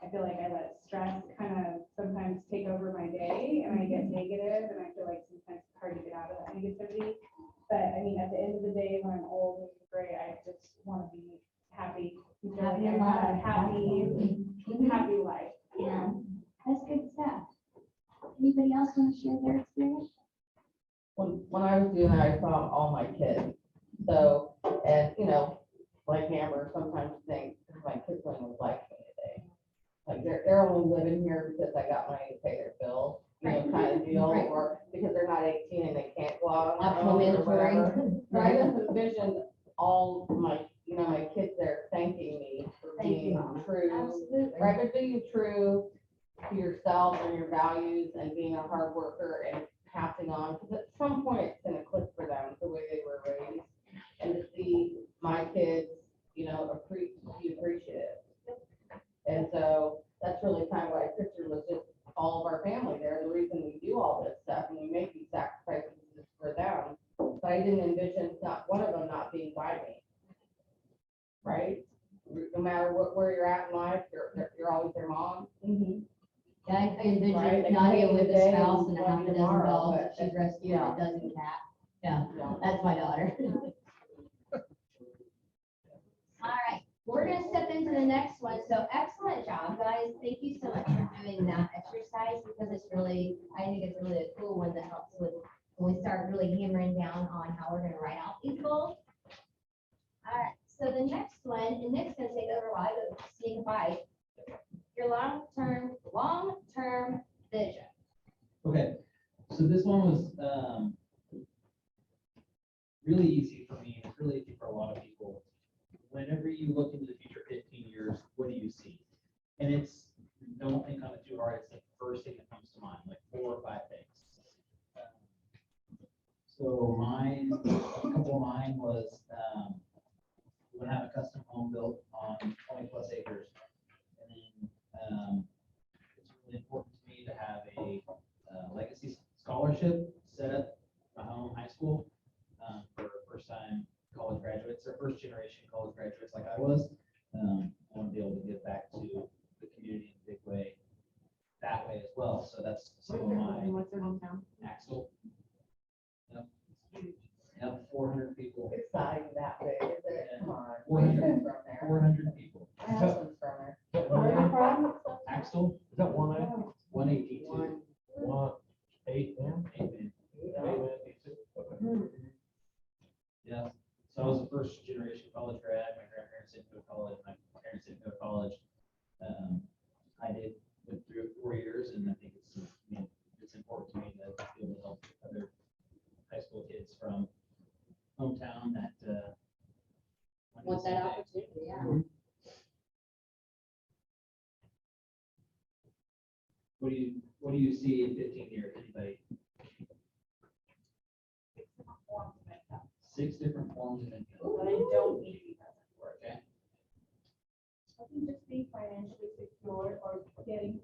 S3: I feel like I let stress kind of sometimes take over my day and I get negative and I feel like sometimes it's hard to get out of that negativity. But I mean, at the end of the day, when I'm old and gray, I just want to be happy. and feel like
S1: Happy
S3: I
S1: and
S3: have a
S1: loved.
S3: happy life.
S1: Yeah, that's good stuff. Anybody else want to share their experience?
S4: When I was doing that, I saw all my kids. So, and you know, like Amber, sometimes you think, my kids don't like me today. Like they're only living here because I got money to pay their bills, you know, kind of deal,
S1: Right.
S4: or because they're not 18 and they can't go out on their
S1: Optional
S4: own or
S1: mandatory.
S4: whatever. But I just envisioned all my, you know, my kids there thanking me for
S1: Thank you,
S4: being
S1: Mama.
S4: true,
S1: Absolutely.
S4: right, but being true to yourself and your values and being a hard worker and passing on, because at some point it's gonna click for them the way they were raised. And to see my kids, you know, be appreciative. And so that's really kind of why I pictured was just all of our family there, the reason we do all this stuff and we make these sacrifices is for them. But I didn't envision not one of them not being by me. Right? No matter where you're at in life, you're always their mom.
S1: Yeah, I envision
S4: Right,
S1: Nadia
S4: like,
S1: with a
S4: today
S1: spouse and a
S4: and
S1: half a dozen
S4: tomorrow,
S1: dogs
S4: but
S1: that she's rescued,
S4: yeah.
S1: a dozen cat. Yeah,
S4: You know.
S1: that's my daughter. All right, we're gonna step into the next one. So excellent job, guys. Thank you so much for doing that exercise because it's really, I think it's really a cool one that helps with when we start really hammering down on how we're gonna write out these goals. All right, so the next one, and Nick's gonna take over while I go sneak a bite. Your long-term vision.
S2: Okay, so this one was really easy for me, and it's really easy for a lot of people. Whenever you look into the future 15 years, what do you see? And it's, don't think on it too hard, it's the first thing that comes to mind, like 4 or 5 things. So mine, a couple of mine was, we're gonna have a custom home built on 20+ acres. And then, it's really important to me to have a legacy scholarship set up at my home high school, for first-time college graduates or first-generation college graduates like I was. I want to be able to give back to the community in a big way, that way as well. So that's some of my
S5: What's their hometown?
S2: Axel. Yep, 400 people.
S4: It's not even that big, is it? Come on.
S2: 400
S4: I'm from there.
S2: 400 people.
S4: My husband's from there.
S7: Where are you from?
S2: Axel,
S8: Is that one eye?
S2: 182.
S8: 1, 8, man?
S2: 8 man. Yeah, so I was a first generation college grad. My grandparents didn't go to college, my parents didn't go to college. I went through it 4 years, and I think it's important to me to be able to help other high school kids from hometown that,
S1: Want that opportunity, yeah.
S2: What do you see in 15 years, anybody? 6 different forms of income.
S3: But I don't need to be present for it.
S2: Okay,
S3: I can just be financially secure or getting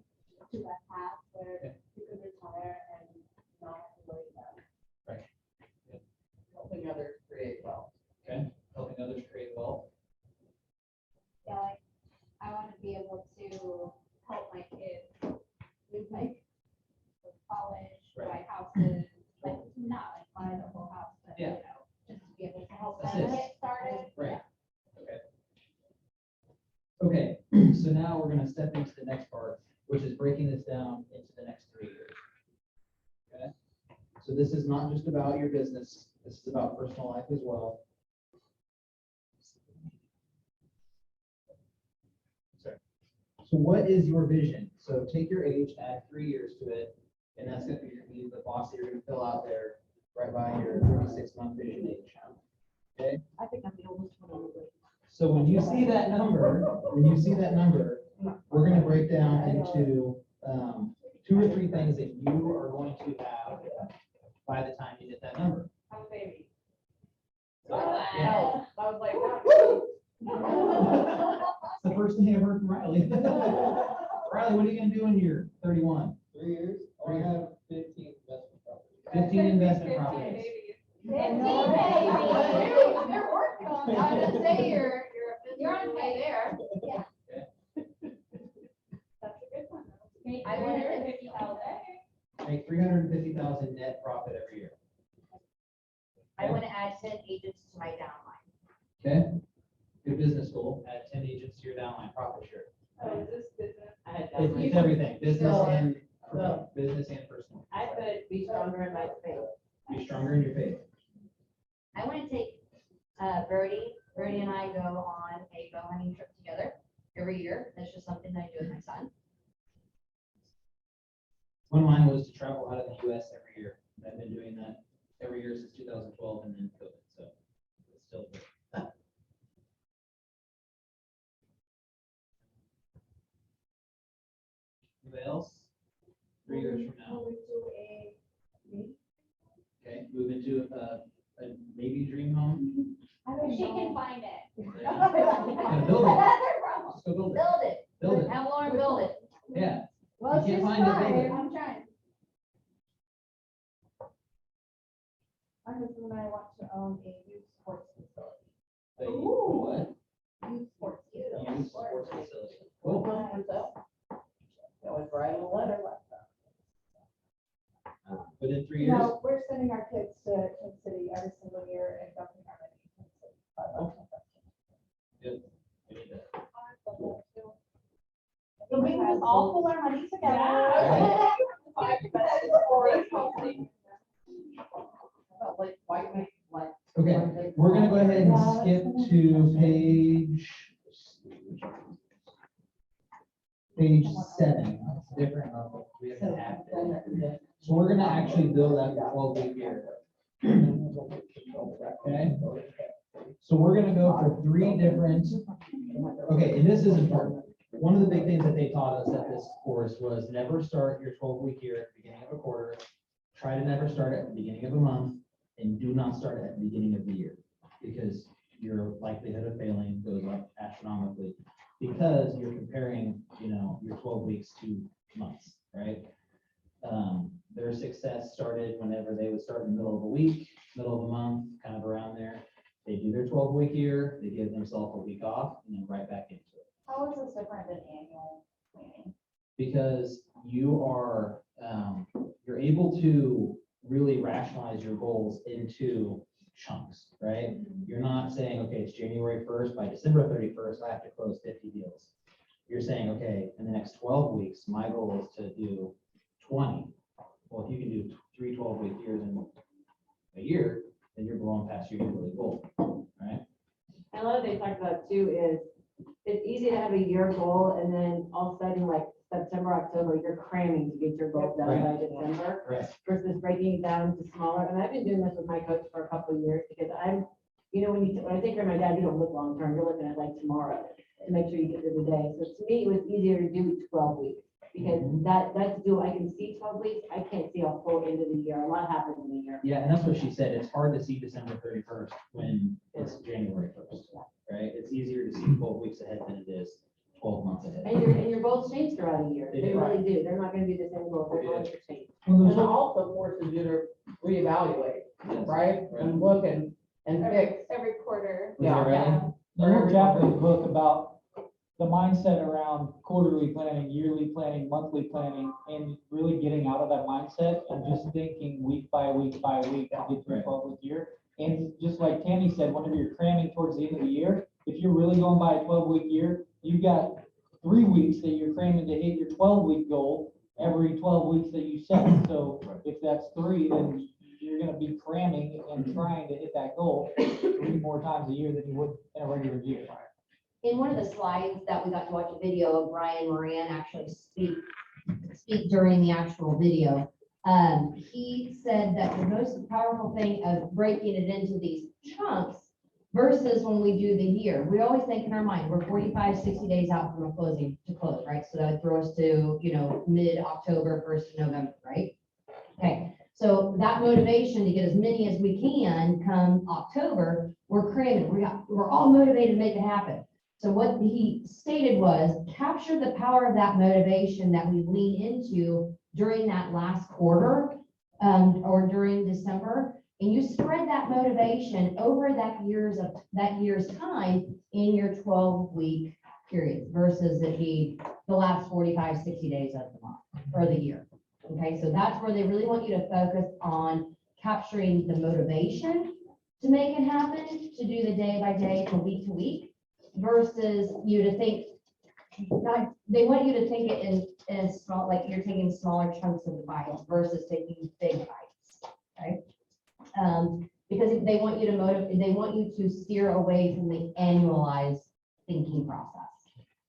S3: to that path where you can retire and not have to worry about it.
S4: Helping others create wealth.
S2: okay, helping others create wealth.
S3: Yeah, like, I want to be able to help my kids with like with college, buy houses, like not like buy the whole house, but you
S2: Yeah.
S3: know, just to be able to help
S2: That's
S3: them
S2: it.
S3: get started.
S2: Right. Okay, so now we're gonna step into the next part, which is breaking this down into the next 3 years. Okay, so this is not just about your business, this is about personal life as well. Sorry. So what is your vision? So take your age, add 3 years to it, and that's gonna be the box that you're gonna fill out there right by your 36-month vision age. Okay?
S7: I think I'm the oldest one on the list.
S2: So when you see that number, we're gonna break down into 2 or 3 things that you are going to have by the time you hit that number.
S3: Have a baby.
S2: Yeah.
S4: I was like,
S2: It's the first thing I heard from Riley. Riley, what are you gonna do when you're 31?
S9: 3 years, I have 15 investment properties.
S2: 15 investment properties.
S3: babies.
S1: 15
S3: babies.
S1: They're working on it. I was gonna say you're on the way there.
S3: That's a good one.
S1: I wanted to-
S2: Make 350,000 net profit every year.
S1: I want to add 10 agents to my downline.
S2: Okay? Good business goal, add 10 agents to your downline profit share.
S3: Oh, is this business?
S7: I had
S2: It's
S7: that.
S2: it's everything, business
S7: So-
S2: and,
S7: so-
S2: business and personal.
S7: I could be stronger in my faith.
S2: Be stronger in your faith.
S1: I want to take Birdie and I go on a bow hunting trip together every year. That's just something that I do with my son.
S2: One of mine was to travel out of the US every year. I've been doing that every year since 2012 and then COVID, so it's still good. Anybody else? 3 years from now,
S3: Will we do a meet?
S2: okay, move into a maybe dream home.
S3: I don't know. She can find it.
S2: Yeah, build it. Just go build it.
S1: Build it.
S2: Build it.
S1: Have Lauren build it.
S2: Yeah.
S3: Well,
S2: You
S3: she's
S2: can't find it, build
S3: trying,
S2: it.
S3: I'm trying. My husband and I want to own a youth sports facility.
S2: The
S3: Ooh.
S2: what?
S3: Youth sports.
S2: Youth sports facility.
S4: Well,
S2: Cool.
S4: that was right on the letter.
S2: Within 3
S3: You
S2: years.
S3: know, we're sending our kids to Kansas City every single year and dumping our money in Kansas City.
S2: Good. We need that.
S3: So we will all pull our money together.
S2: Yeah.
S4: About like white man, like.
S2: Okay, we're gonna go ahead and skip to page 7. It's different. We have an app there. So we're gonna actually build out your 12-week year. Okay? So we're gonna go for 3 different, okay, and this is important. One of the big things that they taught us at this course was never start your 12-week year at the beginning of a quarter. Try to never start at the beginning of a month. and do not start at the beginning of the year, because your likelihood of failing goes up astronomically, because you're comparing, your 12 weeks to months, right? Their success started whenever they would start in the middle of a week, middle of a month, kind of around there. They do their 12-week year, they give themselves a week off, and then right back into it.
S3: How is this different than annual planning?
S2: Because you're able to really rationalize your goals into chunks, right? You're not saying, okay, it's January 1st, by December 31st, I have to close 50 deals. You're saying, okay, in the next 12 weeks, my goal is to do 20. Well, if you can do 3 12-week years in a year, then you're blowing past your yearly goal, right?
S7: And a lot of they talk about too is, it's easy to have a year goal and then all of a sudden, like September, October, you're cramming to get your goal done by December.
S2: Right.
S7: Versus breaking it down to smaller. And I've been doing this with my coach for a couple of years because when I take care of my dad, you don't look long term, you're looking at like tomorrow to make sure you get through the day. So to me, it was easier to do 12 weeks because that's I can see 12 weeks. I can't see a full end of the year. A lot happens in the year.
S2: Yeah, and that's what she said. It's hard to see December 31st when it's January 1st, right? It's easier to see 12 weeks ahead than it is 12 months ahead.
S7: And your goals change throughout a year.
S2: They
S7: They
S2: do.
S7: really do. They're not gonna be the same goals. They're
S2: They
S7: going
S2: do.
S7: to change.
S4: And it also forces you to reevaluate, right? And look and fix.
S3: Every quarter.
S2: Was that right?
S10: There's a chapter in the book about the mindset around quarterly planning, yearly planning, monthly planning, and really getting out of that mindset and just thinking week by week by week to get through a 12-week year. And just like Tammy said, whenever you're cramming towards the end of the year, if you're really going by a 12-week year, you've got 3 weeks that you're cramming to hit your 12-week goal every 12 weeks that you set. So if that's 3, then you're gonna be cramming and trying to hit that goal 3 more times a year than you would in a regular year.
S1: In one of the slides that we got to watch a video of Brian Moran actually speak during the actual video, he said that the most powerful thing of breaking it into these chunks versus when we do the year, we always think in our mind, we're 45, 60 days out from a closing to close, right? So that would throw us to, mid-October, 1st of November, right? Okay, so that motivation to get as many as we can come October, we're cramming, we're all motivated to make it happen. So what he stated was capture the power of that motivation that we lean into during that last quarter or during December, and you spread that motivation over that year's time in your 12-week period versus it be the last 45, 60 days of the month or the year. Okay, so that's where they really want you to focus on capturing the motivation to make it happen, to do the day by day, to week, versus you to think, they want you to take it in small, like you're taking smaller chunks of the bites versus taking big bites, right? Because they want you to steer away from the annualized thinking process.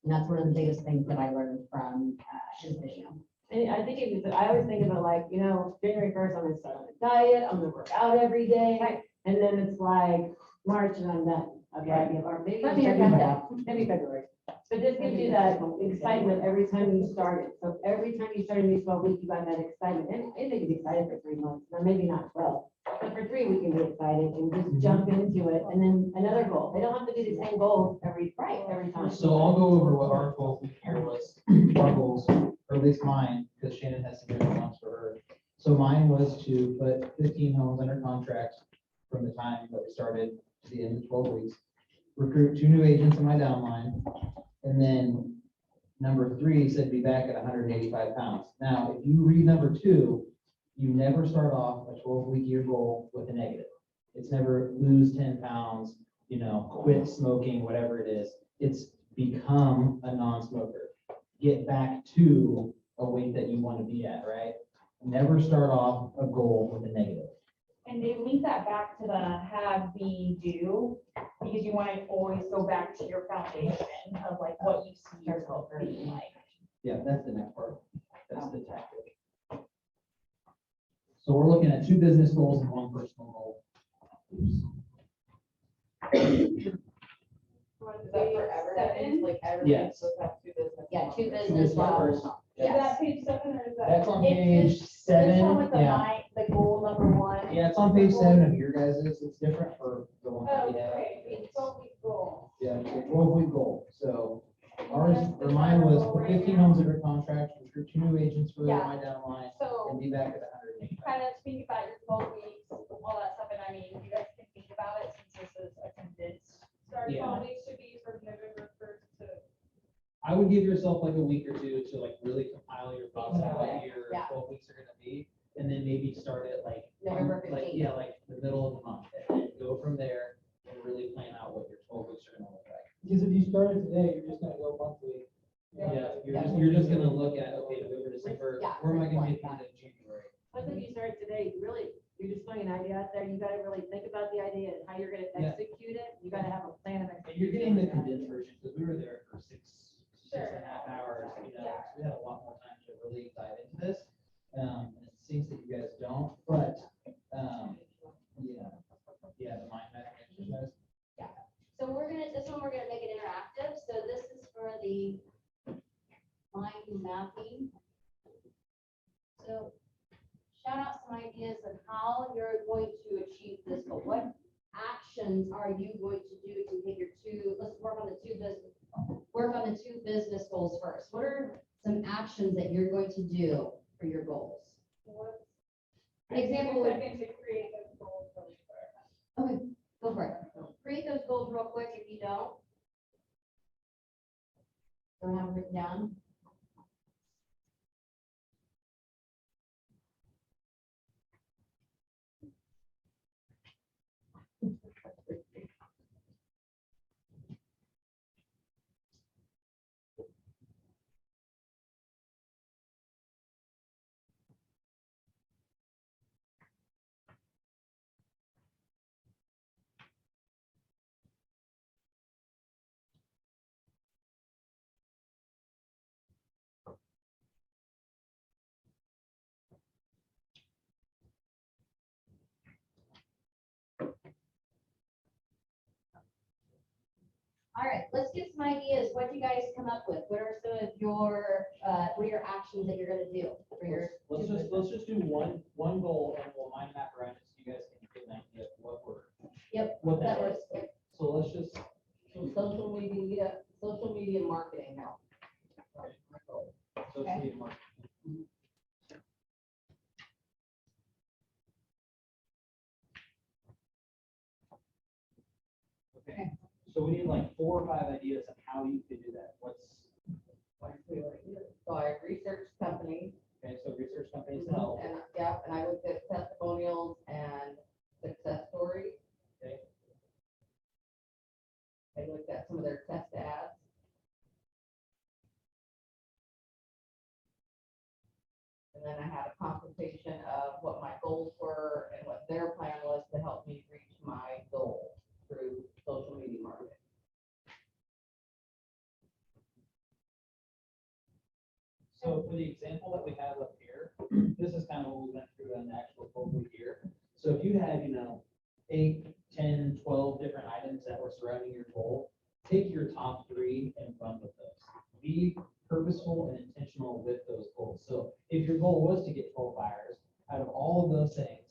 S1: And that's one of the biggest things that I learned from his video.
S7: And I think I always think about like, January 1st, I'm gonna start on a diet, I'm gonna work out every day.
S1: Right.
S7: And then it's like March and I'm done. Okay, or maybe
S1: Let me hear that.
S7: maybe February. But this gives you that excitement every time you start it. So every time you start a new 12 week, you got that excitement. And they can be excited for 3 months, or maybe not 12. But for 3, we can be excited and just jump into it. And then another goal. They don't have to be the same goals every time.
S2: So I'll go over what our 12-week year was, our goals, or at least mine, because Shannon has some different ones for her. So mine was to put 15 homes under contract from the time that we started to the end of 12 weeks, recruit 2 new agents in my downline, and then number 3 said be back at 185 pounds. Now, if you read number 2, you never start off a 12-week year goal with a negative. It's never lose 10 pounds, quit smoking, whatever it is. It's become a non-smoker. Get back to a weight that you want to be at, right? Never start off a goal with a negative.
S3: And they link that back to the have, be, do, because you want to always go back to your foundation of like what you see yourself being like.
S2: Yeah, that's the next part. That's the tactic. So we're looking at 2 business goals and 1 personal goal.
S4: Is that for everything? Like everything
S2: Yes.
S4: supposed to have 2 business.
S1: Yeah, 2
S4: models.
S1: business
S2: One
S1: goals.
S2: person.
S3: Is that page 7 or is that?
S2: That's on
S3: It's
S2: page
S3: this
S2: 7,
S3: one with the
S2: yeah.
S7: the goal number one.
S2: Yeah, it's on page 7 of your guys', it's different for the one that
S3: Oh,
S2: we have.
S3: okay, it's 12-week goal.
S2: Yeah, it's a 12-week goal, so ours, or mine was put 15 homes under contract, recruit 2 new agents for
S3: Yeah.
S2: my downline,
S3: So
S2: and be back at 180.
S3: kind of think about your 12 weeks, all that stuff, and I mean, you guys can think about it since this is a condensed start.
S2: Yeah.
S3: 12 weeks should be sort of November 1st to.
S2: I would give yourself like a week or 2 to like really compile your thoughts on what your
S1: Yeah.
S2: 12 weeks are gonna be, and then maybe start it like.
S1: November
S2: Like,
S1: 15th.
S2: yeah, like the middle of the month, and then go from there and really plan out what your 12 weeks are gonna look like.
S10: Because if you started today, you're just gonna go monthly.
S2: Yeah, you're just gonna look at, okay, November, December,
S1: Yeah,
S2: where am I gonna
S1: like
S2: be at the end of January?
S7: Once you start today, you really, you're just throwing an idea out there, you gotta really think about the idea and how you're gonna
S2: Yeah.
S7: execute it, you gotta have a plan of
S2: And
S7: execution.
S2: you're getting the condensed version, because we were there for six
S3: Sure.
S2: and a half hours, you know,
S3: Yeah.
S2: so we had a lot more time to really dive into this. And it seems that you guys don't, but, yeah, the mind mapping exercise.
S1: So this one, we're gonna make it interactive, so this is for the mind mapping. So shout out some ideas of how you're going to achieve this goal. What actions are you going to do to get let's work on the two business goals first. What are some actions that you're going to do for your goals? An example would,
S3: Second to create those goals really quick.
S1: okay, go for it. Create those goals real quick if you don't. Don't have them written down. All right, let's get some ideas. What do you guys come up with? What are some of your, what are your actions that you're gonna do for your?
S2: Let's just do one goal, and we'll mind map around it, so you guys can get an idea of
S1: Yep,
S2: what
S1: that
S2: that is.
S1: works.
S2: So let's just,
S4: So social media marketing help.
S2: social media marketing. Okay, so we need like 4 or 5 ideas of how you could do that.
S4: So I researched companies
S2: Okay, so research companies to help.
S4: and, yeah, and I looked at testimonials and success stories.
S2: Okay.
S4: I looked at some of their test ads. And then I had a consultation of what my goals were and what their plan was to help me reach my goal through social media marketing.
S2: So for the example that we have up here, this is kind of what we went through in the actual 12-week year. So if you had, 8, 10, 12 different items that were surrounding your goal, take your top 3 and run with those. Be purposeful and intentional with those goals. So if your goal was to get 12 buyers, out of all of those things,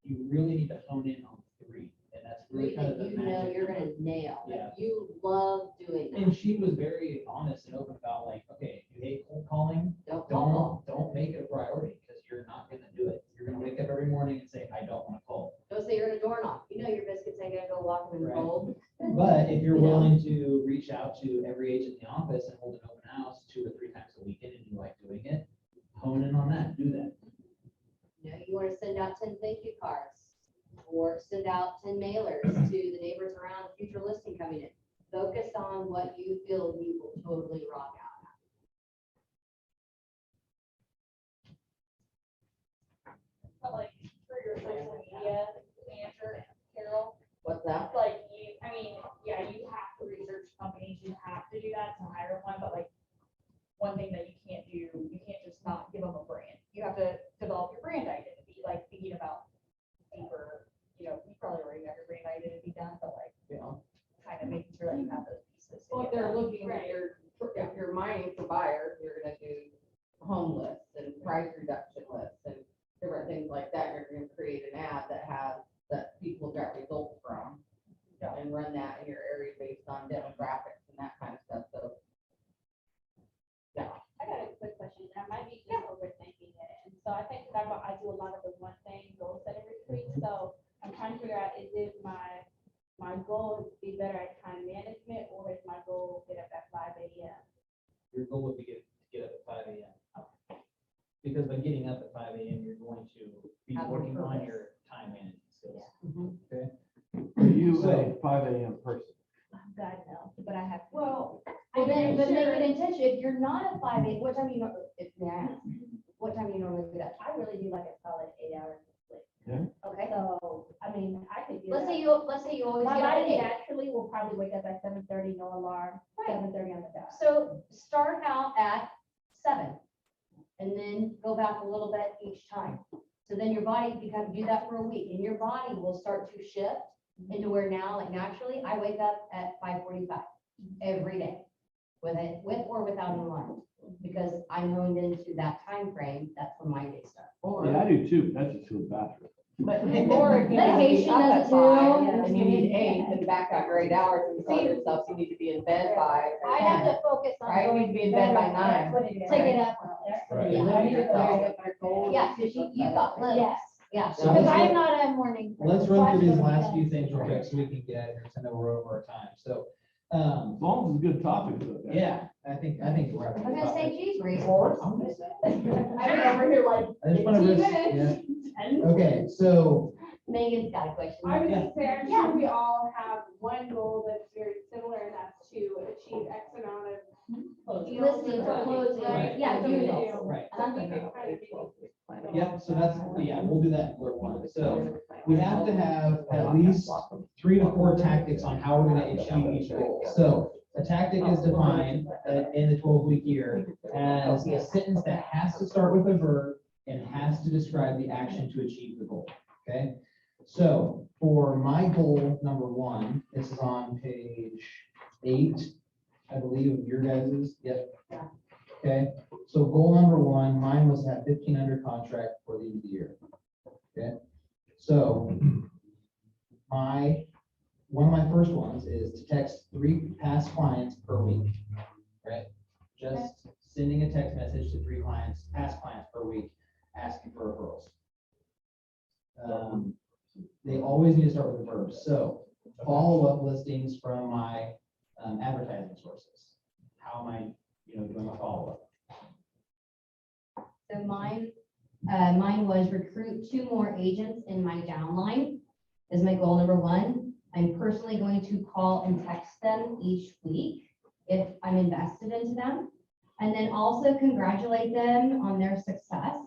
S2: you really need to hone in on 3. And that's really
S1: Three
S2: kind of
S1: that
S2: the
S1: you know
S2: magic.
S1: you're gonna nail,
S2: Yeah.
S1: that you love doing that.
S2: And she was very honest and open about like, okay, you hate cold calling,
S1: Don't call.
S2: don't make it a priority, because you're not gonna do it. You're gonna wake up every morning and say, I don't wanna call.
S1: Don't say you're gonna door knock. You know your biscuits ain't gonna go walk them in the
S2: Right.
S1: cold.
S2: But if you're
S1: You know?
S2: willing to reach out to every agent in the office and hold an open house 2 or 3 times a weekend and you like doing it, hone in on that, do that.
S1: You wanna send out 10 thank you cards, or send out 10 mailers to the neighbors around future listing coming in. Focus on what you feel you will totally rock out.
S3: But like for your social media manager, Carol,
S4: What's that?
S3: like yeah, you have to research companies, you have to do that to hire one, but like one thing that you can't do, you can't just not give them a brand. You have to develop your brand identity, like thinking about deeper, you probably already have your brand identity done, but like, kind of making sure that you have those pieces.
S4: Well, if they're looking at
S3: Right.
S4: if you're mining for buyers, you're gonna do home lists and price reduction lists and different things like that. You're
S2: because by getting up at 5 AM, you're going to be
S1: Have a
S2: working on
S1: purpose.
S2: your time management skills.
S9: Are you a 5 a.m. person?
S3: God, no, but I have.
S1: Well, then, but make it intentional. If you're not a 5 8, what time you, if, may I ask? What time do you normally get up?
S3: I really do like a solid 8 hours of sleep.
S1: Okay.
S3: So, I mean, I could do
S1: Let's
S3: that.
S1: say you always
S3: My
S1: get up at
S3: body
S1: 8.
S3: naturally will probably wake up at 7:30, no alarm,
S1: Right.
S3: 7:30 on the dot.
S1: So start out at 7 and then go back a little bit each time. So then your body, you kind of do that for a week and your body will start to shift into where now, like naturally, I wake up at 5:45 every day with or without an alarm. Because I'm honed into that time frame. That's when my day starts.
S9: Yeah, I do too, but that's just to the bathroom.
S4: But or if you need to be
S1: Medication
S4: up
S1: does
S4: at
S1: it
S4: 5
S1: too.
S4: and you need 8, then back out your 8 hours and tell yourself you need to be in bed by.
S3: I have to focus on.
S4: Right, you need to be in bed by 9.
S3: That's what it is.
S1: To get up.
S2: Right.
S4: You limit yourself.
S1: Yeah, because you got limits.
S3: Yes,
S1: Yeah.
S2: So
S3: because
S2: let's
S3: I'm not a morning.
S2: Let's
S3: person,
S2: run
S3: so
S2: through
S3: I
S2: these
S3: feel
S2: last
S3: like
S2: few things real quick so we can get out of here, because I know we're over our time. So,
S9: As long as it's a good topic. though, guys.
S2: yeah, I think we're having. a
S1: I'm
S2: good
S1: gonna say,
S2: topic.
S1: geez, resource.
S2: I'm gonna say.
S3: I'm over here like.
S2: I just want to,
S3: 15
S2: yeah,
S3: minutes.
S2: okay, so,
S1: Megan's got a question.
S3: I was
S2: Yeah.
S3: gonna say, I'm sure we all have one goal that's very similar, and that's to achieve X amount of. deals
S1: Listings or
S3: or
S1: closings,
S3: right?
S1: yeah,
S3: That's what
S1: do
S3: we
S1: those.
S3: do.
S2: right,
S3: So we can kind of do-
S2: yep, so that's, yeah, we'll do that in bullet one. So we have to have at least 3 to 4 tactics on how we're gonna achieve each goal. So a tactic is defined in the 12-week year as a sentence that has to start with a verb and has to describe the action to achieve the goal, okay? So for my goal number 1, this is on page 8, I believe, of your guys's, yep. Okay, so goal number 1, mine was to have 15 under contract for the end of the year. Okay, so one of my first ones is to text 3 past clients per week, right? Just sending a text message to 3 clients, past clients per week, asking for referrals. They always need to start with a verb. So follow-up listings from my advertising sources. How am I, doing a follow-up?
S1: So mine was recruit 2 more agents in my downline is my goal number 1. I'm personally going to call and text them each week if I'm invested into them. And then also congratulate them on their success,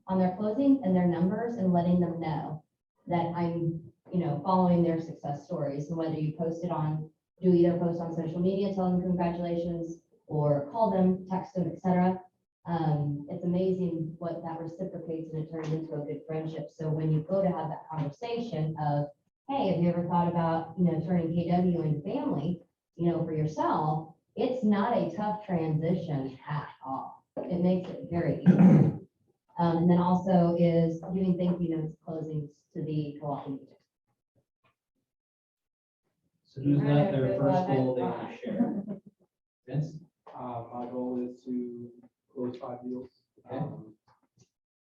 S1: on their closings and their numbers, and letting them know that I'm, following their success stories. And whether you post it on, do either post on social media, tell them congratulations, or call them, text them, etc. It's amazing what that reciprocates, and it turns into a good friendship. So when you go to have that conversation of, hey, have you ever thought about, turning KW into family, for yourself, it's not a tough transition at all. It makes it very easy. And then also is giving thank you notes, closings to the co-op agents.
S2: So who's got their first goal they want to share? Vince?
S6: My goal is to close 5 deals.
S2: Okay.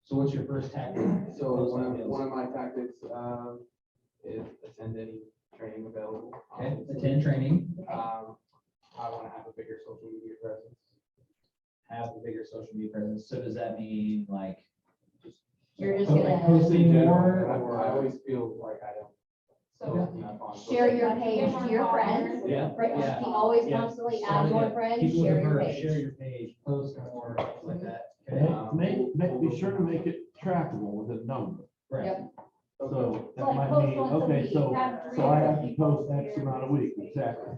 S2: So what's your first tactic?
S6: So
S2: Close
S6: one
S2: 5
S6: of,
S2: deals.
S6: one of my tactics, is attend any training available.
S2: Okay, attend training,
S6: I want to have a bigger social media presence.
S2: have a bigger social media presence. So does that mean like?
S1: You're just
S2: Like
S1: gonna
S2: posting
S6: In general,
S2: more,
S6: I
S2: or?
S6: always feel like I don't.
S3: So
S6: post enough on social
S1: share your
S6: media.
S1: page to your friends.
S2: Yeah, yeah.
S1: Keep always
S2: Yeah.
S1: constantly
S2: So,
S1: add more
S2: yeah,
S1: friends,
S2: keep with
S1: share
S2: the
S1: your
S2: verb,
S1: page.
S2: Share your page, post more, things like that. Okay,
S9: Be sure to make it trackable with a number.
S2: right.
S1: Yep.
S9: So that
S3: Like
S9: might
S3: post
S9: mean,
S3: once a
S9: okay,
S3: week,
S9: so
S3: have 3
S9: I have to
S3: people
S9: post X
S3: here.
S9: amount a week, exactly.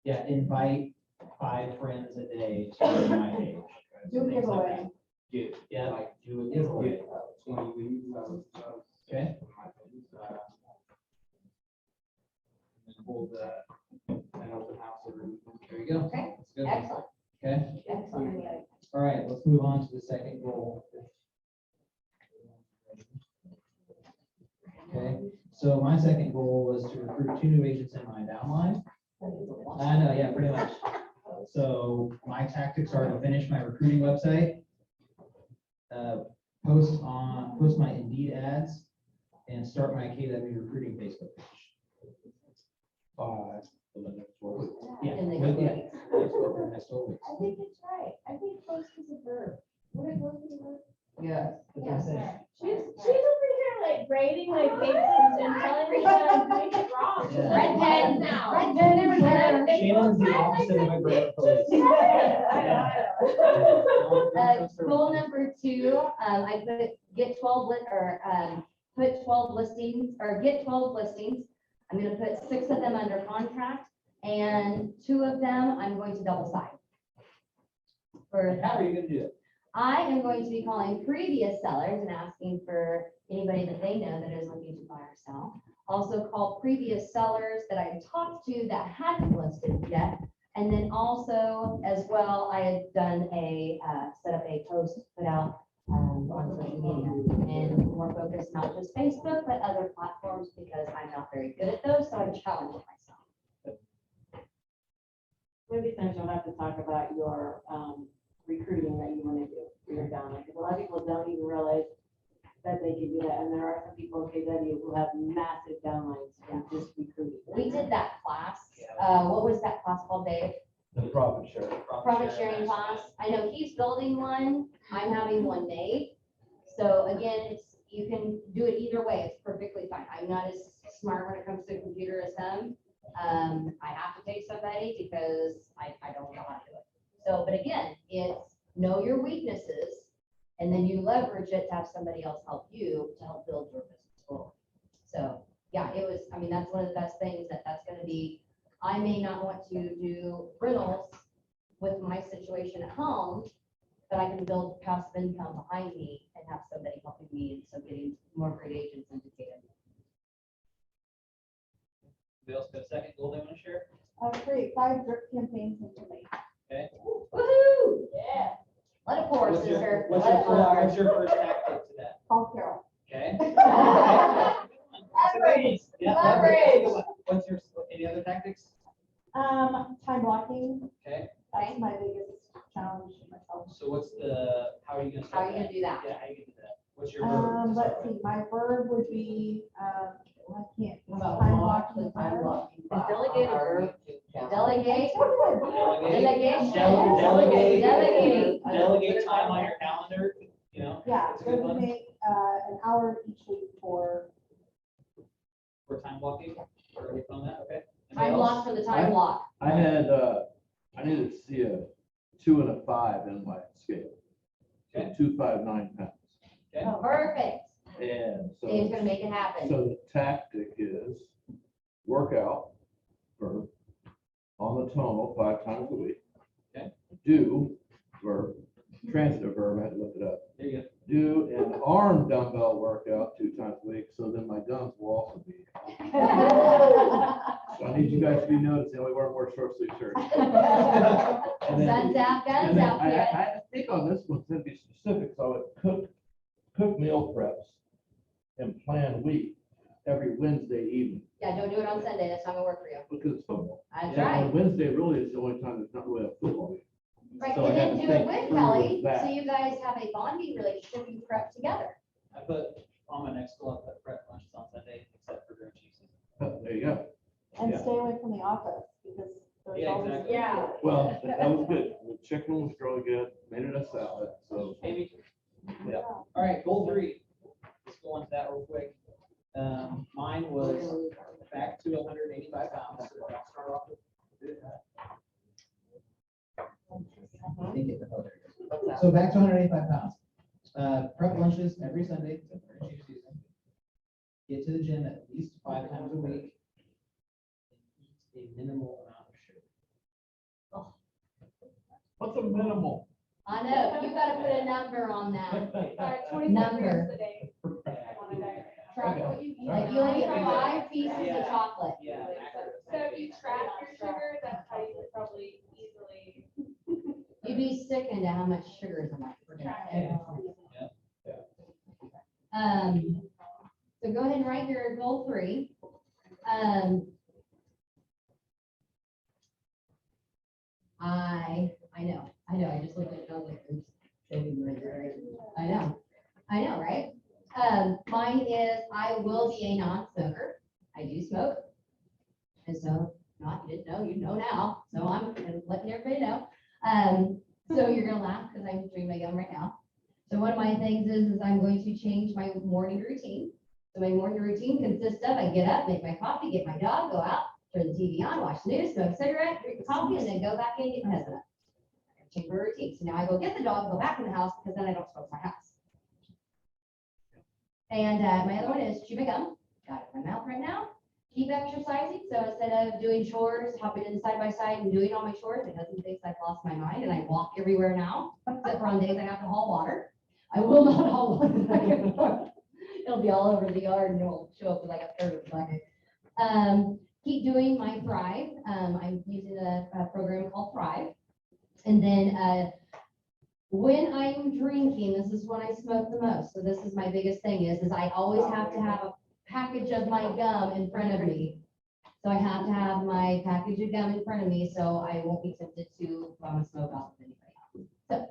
S2: Yeah, invite 5 friends a day to my page.
S3: Do a
S2: Things like
S3: giveaway.
S2: that. Yeah,
S6: Like,
S2: do a giveaway.
S6: 20 leads,
S2: Okay.
S6: and hold an open house every week.
S2: There you go.
S1: Okay.
S2: That's good.
S1: Excellent,
S2: Okay,
S1: excellent.
S2: all right, let's move on to the second goal. Okay, so my second goal was to recruit 2 new agents in my downline. I know, yeah, pretty much. So my tactics are to finish my recruiting website, post my Indeed ads, and start my KW recruiting Facebook page.
S9: For the next 12 weeks.
S2: Yeah,
S1: In the
S2: yeah,
S1: community.
S2: next 12 weeks.
S3: I think it's right. I think post is a verb. Would it post is a verb?
S1: Yes.
S3: Yes, sir. She's over here like grading like papers and telling me that I'm doing it wrong.
S2: Yeah.
S1: Red pen
S3: now.
S1: Red pen everywhere.
S6: Shannon's the opposite of a great police.
S1: Goal number 2, I put get 12 put 12 listings or get 12 listings. I'm gonna put 6 of them under contract and 2 of them I'm going to double sign.
S2: How are you gonna do it?
S1: I am going to be calling previous sellers and asking for anybody that they know that is looking to buy or sell. Also call previous sellers that I talked to that hadn't listed yet. And then also as well, I had done set up a post put out on social media and more focused, not just Facebook, but other platforms because I'm not very good at those. So I'm challenging myself.
S7: Maybe since you'll have to talk about your recruiting that you want to do for your downline, because a lot of people don't even realize that they can do that, and there are some people in KW who have massive downlines from just recruiting.
S1: We did that class. What was that class called, Dave?
S9: The profit share.
S1: Profit sharing class. I know he's building one. I'm having one made. So again, you can do it either way. It's perfectly fine. I'm not as smart when it comes to the computer as them. I have to take somebody because I don't know how to do it. So, but again, it's know your weaknesses and then you leverage it to have somebody else help you to help build your business forward. So yeah, that's one of the best things that's going to be, I may not want to do rentals with my situation at home, but I can build passive income behind me and have somebody helping me. And so getting more great agents into KW.
S2: Anybody else got a second goal they want to share?
S3: Create 5 drip campaigns in May.
S2: Okay.
S1: Woohoo!
S3: Yeah.
S1: Let it pour,
S2: What's your-
S1: sister.
S2: What's
S1: Let
S2: your
S1: it
S2: first,
S1: pour.
S2: what's your first tactic to that?
S3: Call Carol.
S2: Okay.
S3: Leverage.
S2: Yeah,
S3: Leverage.
S2: What's your, any other tactics?
S3: Time blocking,
S2: Okay,
S3: that's my biggest challenge myself.
S2: so how are you gonna
S1: How are
S2: start
S1: you gonna
S2: that?
S1: do that?
S2: Yeah, how are you gonna do that? What's your verb? to
S3: Let's
S2: start with?
S3: see, my verb would be, I can't.
S4: About
S3: time
S4: block
S3: blocking
S4: the time
S3: verb.
S4: blocking.
S1: Delegate a verb. Delegate.
S2: Delegate.
S1: Delegation.
S2: Delegate.
S1: Delegate.
S2: Delegate time on your calendar, you know,
S3: Yeah,
S2: That's a
S3: so
S2: good
S3: we
S2: one.
S3: make, an hour each week for,
S2: for time blocking, or we on that, okay?
S1: Time
S2: Anybody
S1: block
S2: else?
S1: for the time block.
S9: I needed to see a 2 and a 5 in my scale. So
S2: Okay.
S9: 2, 5, 9 pounds.
S2: Okay.
S1: Perfect.
S9: And
S1: Dave's
S9: so,
S1: gonna make it happen.
S9: so the tactic is workout verb on the tonal 5 times a week.
S2: Okay.
S9: Do verb, transitive verb, I had to look it up.
S2: There you go.
S9: Do an arm dumbbell workout 2 times a week, so then my guns will also be. So I need you guys to be noticed, they only wear more short sleeve shirts. And then-
S1: Guns out, guns
S9: And then
S1: out,
S9: I
S1: kid.
S9: think on this one, to be specific, so I would cook meal preps and plan week every Wednesday evening,
S1: Yeah, don't do it on Sunday. That's not gonna work for you.
S9: because it's football.
S1: That's
S2: Yeah.
S1: right.
S9: And Wednesday really is the only time there's not really a football game.
S1: Right,
S9: So I
S1: and
S9: had
S1: then
S9: to
S1: do it
S9: think
S1: with
S9: through
S1: Kelly,
S9: that.
S1: so you guys have a bonding relationship and prep together.
S2: I put on my next goal, I put prep lunches on Sunday, except for during cheese season.
S9: There you go.
S3: and
S9: Yeah.
S3: stay away from the office, because there's
S2: Yeah,
S3: always.
S2: exactly.
S3: Yeah.
S9: Well, that was good. The chicken was really good, made it a salad, so.
S2: Maybe.
S9: Yeah.
S2: All right, goal 3. Let's go on to that real quick. Mine was back to 185 pounds. So I'll start off with. So back to 185 pounds. Prep lunches every Sunday, except for cheese season. Get to the gym at least 5 times a week. And eat a minimal amount of sugar.
S9: What's a minimal?
S1: I know, you gotta put a number on that. Number.
S3: Track what you eat.
S1: Like you only get 5 pieces of chocolate.
S2: Yeah.
S3: So if you track your sugar, that's how you would probably easily
S1: You'd be sickened at how much sugar is in that.
S3: track it.
S1: So go ahead and write your goal 3. I know, I just looked at it, I was like, oops. I know, right? Mine is, I will be a non-smoker. I do smoke. And so, not, you didn't know, you know now, so I'm letting everybody know. So you're gonna laugh because I'm chewing my gum right now. So one of my things is I'm going to change my morning routine. So my morning routine consists of, I get up, make my coffee, get my dog, go out, turn the TV on, watch the news, smoke a cigarette, drink the coffee, and then go back in and get my husband up. Change my routine. So now I go get the dog, go back in the house, because then I don't smoke my house. And my other one is chew my gum. Got it in my mouth right now. Keep exercising. So instead of doing chores, hopping in side by side and doing all my chores, my husband thinks I've lost my mind and I walk everywhere now. Except for on days I have to haul water. I will not haul water. It'll be all over the yard and it'll show up with like a third of a bucket. Keep doing my Thrive. I'm using a program called Thrive. And then when I'm drinking, this is when I smoke the most. So this is my biggest thing is I always have to have a package of my gum in front of me. So I have to have my package of gum in front of me, so I won't be tempted to smoke off of anybody else. So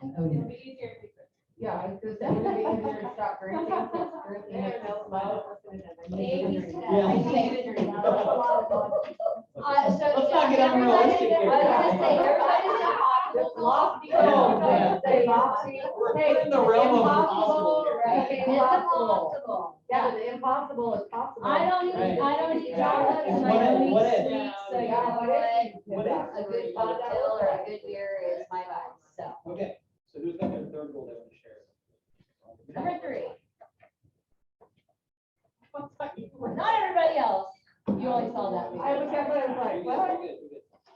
S1: I'm owning
S3: It'll
S1: it.
S3: be easier if we could.
S4: Yeah, I was just saying, it'd be easier to stop drinking. since drinking is so loud.
S10: Let's not get unrealistic here.
S1: I was gonna say, everybody's not possible.
S4: Lofty
S10: Oh,
S4: goals,
S10: man.
S4: say lofty.
S10: We're in the realm of impossible.
S4: Right,
S1: It's
S4: impossible.
S1: impossible.
S4: Yeah, the impossible is possible.
S1: I don't eat chocolate and I don't eat sweets, so you know what? A good cocktail or a good beer is my vibe, so.
S2: Okay, so who's got their third goal they want to share?
S1: Number 3,
S3: What's that?
S1: not everybody else. You only saw that.
S4: I was like, what?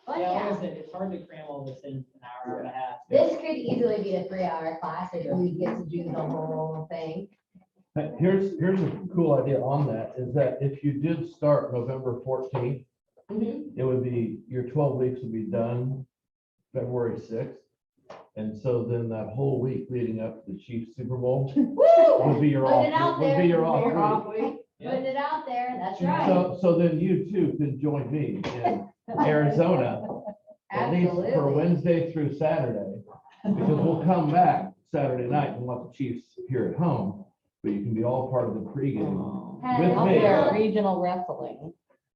S1: But
S5: Yeah, like
S1: yeah,
S5: I said, it's hard to cram all this in an hour and a half.
S1: this could easily be a 3-hour class if we get to do the whole thing.
S9: Here's a cool idea on that, is that if you did start November 14th, it would be, your 12 weeks would be done February 6th. And so then that whole week leading up to the Chiefs Super Bowl
S1: Woo!
S9: would be your
S1: Putting it out
S9: off, would
S1: there.
S9: be your
S4: You're
S9: off
S4: off
S9: week.
S4: week.
S1: Putting it out there, that's right.
S9: So then you too can join me in Arizona, at least for
S1: Absolutely.
S9: Wednesday through Saturday. Because we'll come back Saturday night and want the Chiefs here at home, but you can be all part of the pregame. With
S1: Hell
S9: me.
S1: yeah.
S7: Regional wrestling.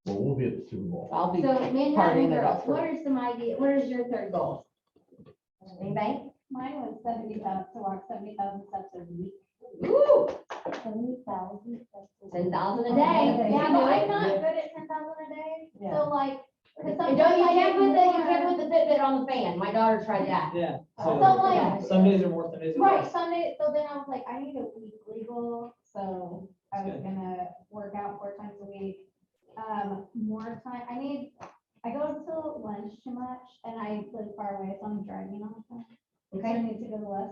S9: Well, we'll be at the Super Bowl.
S7: I'll be
S1: So Manhattan
S7: partying it
S1: girls,
S7: up.
S1: what are some ideas, what is your third goal? Anybody?
S3: Mine was 70,000, to walk 70,000 steps a week.
S1: Ooh,
S3: 70,000 steps.
S1: 10,000 a day.
S3: Yeah, but I'm not
S1: good.
S3: good at 10,000 a day,
S7: Yeah.
S3: so like.
S1: You can't put the Fitbit on the fan. My daughter tried that.
S5: Yeah.
S3: So like,
S1: Yeah.
S5: Some days are more, some days are
S3: right,
S5: less.
S3: Sunday, so then I was like, I need a weekly goal, so I was gonna work out 4 times a week. More time, I go to lunch too much and I live far away, so I'm driving all the time. So I need to go to less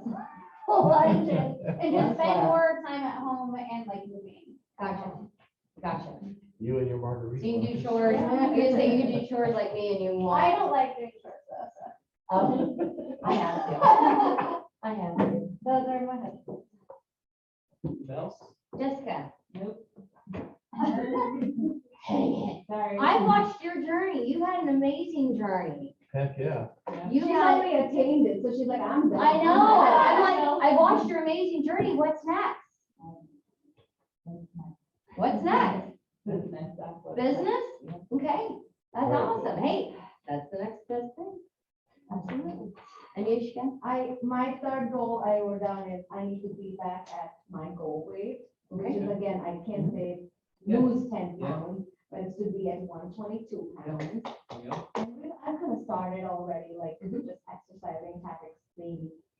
S3: lunch and just spend more time at home and like moving.
S1: Gotcha.
S9: You and your
S1: So
S9: margarita.
S1: you can do chores, I was gonna say you can do chores like me and you
S3: I
S1: want.
S3: don't like doing short stuff, so.
S1: I have to. I have to.
S3: Those are my husband.
S2: Else?
S1: Jessica.
S5: Nope.
S1: Dang it.
S3: Sorry.
S1: I watched your journey. You had an amazing journey.
S9: Heck, yeah.
S1: You
S3: She's
S1: had,
S3: only attained it, so she's like, I'm done.
S1: I know. I'm like, I watched your amazing journey. What's next? What's next? Business? Okay, that's awesome. Hey, that's the next best thing. Absolutely. Anushka?
S11: My third goal I wrote down is I need to be back at my goal weight, which is again, I can't say
S2: Yeah.
S11: lose 10
S2: Yeah.
S11: pounds, but it's to be at 122 pounds.
S2: There you go.
S11: And I've kind of started already, like just exercising, habits,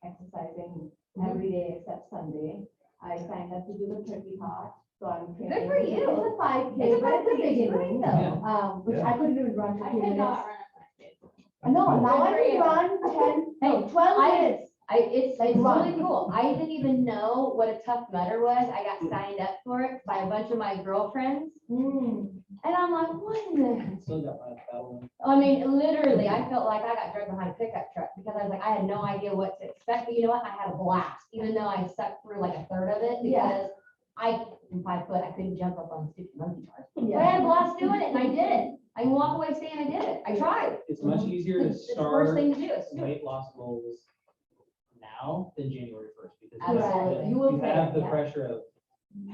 S11: exercising every day except Sunday. I signed up to do the turkey hot, so I'm.
S1: Good for you.
S11: It's a 5K,
S1: It's a
S11: but it's a
S1: 5K,
S11: big
S1: it's great
S11: one.
S1: though.
S11: Which
S9: Yeah.
S11: I couldn't even run for
S3: I
S11: 2 minutes.
S3: cannot run a 5K.
S11: No, now I
S3: Good for
S11: can
S3: you.
S11: run 10, no, 12
S1: I-
S11: minutes.
S1: It's
S11: Like
S1: really
S11: run.
S1: cool. I didn't even know what a Tough Mudder was. I got signed up for it by a bunch of my girlfriends. And I'm like, what in the?
S5: Still got my battle.
S1: I mean, literally, I felt like I got drugged behind a pickup truck because I was like, I had no idea what to expect. But you know what? I had a blast, even though I stuck through like a third of it
S11: Yeah.
S1: because I'm 5 foot. I couldn't jump up on the stupid monkey bars. But I
S11: Yeah.
S1: had a blast doing it and I did it. I can walk away saying I did it. I tried.
S5: It's much easier to
S1: It's the first
S5: start
S1: thing to do. It's do it.
S5: weight loss goals now than January 1st. Because
S1: Absolutely.
S11: You will
S5: you
S11: pay,
S5: have the
S11: yeah.
S5: pressure of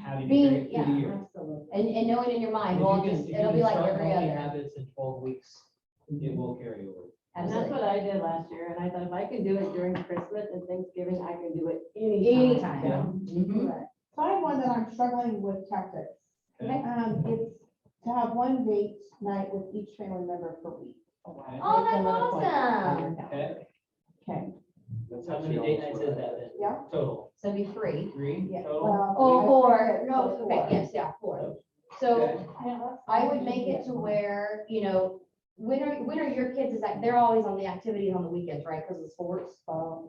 S5: having to
S1: Being-
S5: carry it through the
S1: yeah.
S5: year.
S11: Absolutely.
S1: And knowing in your mind,
S5: If
S1: well,
S5: you can-
S1: just,
S5: if you
S1: it'll
S5: can
S1: be like
S5: start
S1: every
S5: building
S1: other.
S5: Habits in 12 weeks, it will carry over.
S7: And that's
S1: Absolutely.
S7: what I did last year, and I thought if I can do it during Christmas and Thanksgiving, I can do it anytime.
S1: Anytime. Mhm.
S12: So I have one that I'm struggling with tactics.
S2: Okay.
S12: It's to have one date night with each family member per week.
S2: Okay.
S1: Oh, that's awesome.
S2: Okay.
S12: Okay.
S5: That's how many date nights is that then?
S12: Yeah.
S5: Total,
S1: So it'd be 3.
S5: 3
S12: Yeah.
S5: total?
S12: Well,
S1: Oh,
S12: I-
S1: 4.
S12: No,
S1: Okay,
S12: 4.
S1: yes, yeah, 4. So
S2: Okay.
S12: Yeah, that's
S1: I
S12: fine.
S1: would make it to where, when are your kids, is that, they're always on the activities on the weekends, right, because of sports?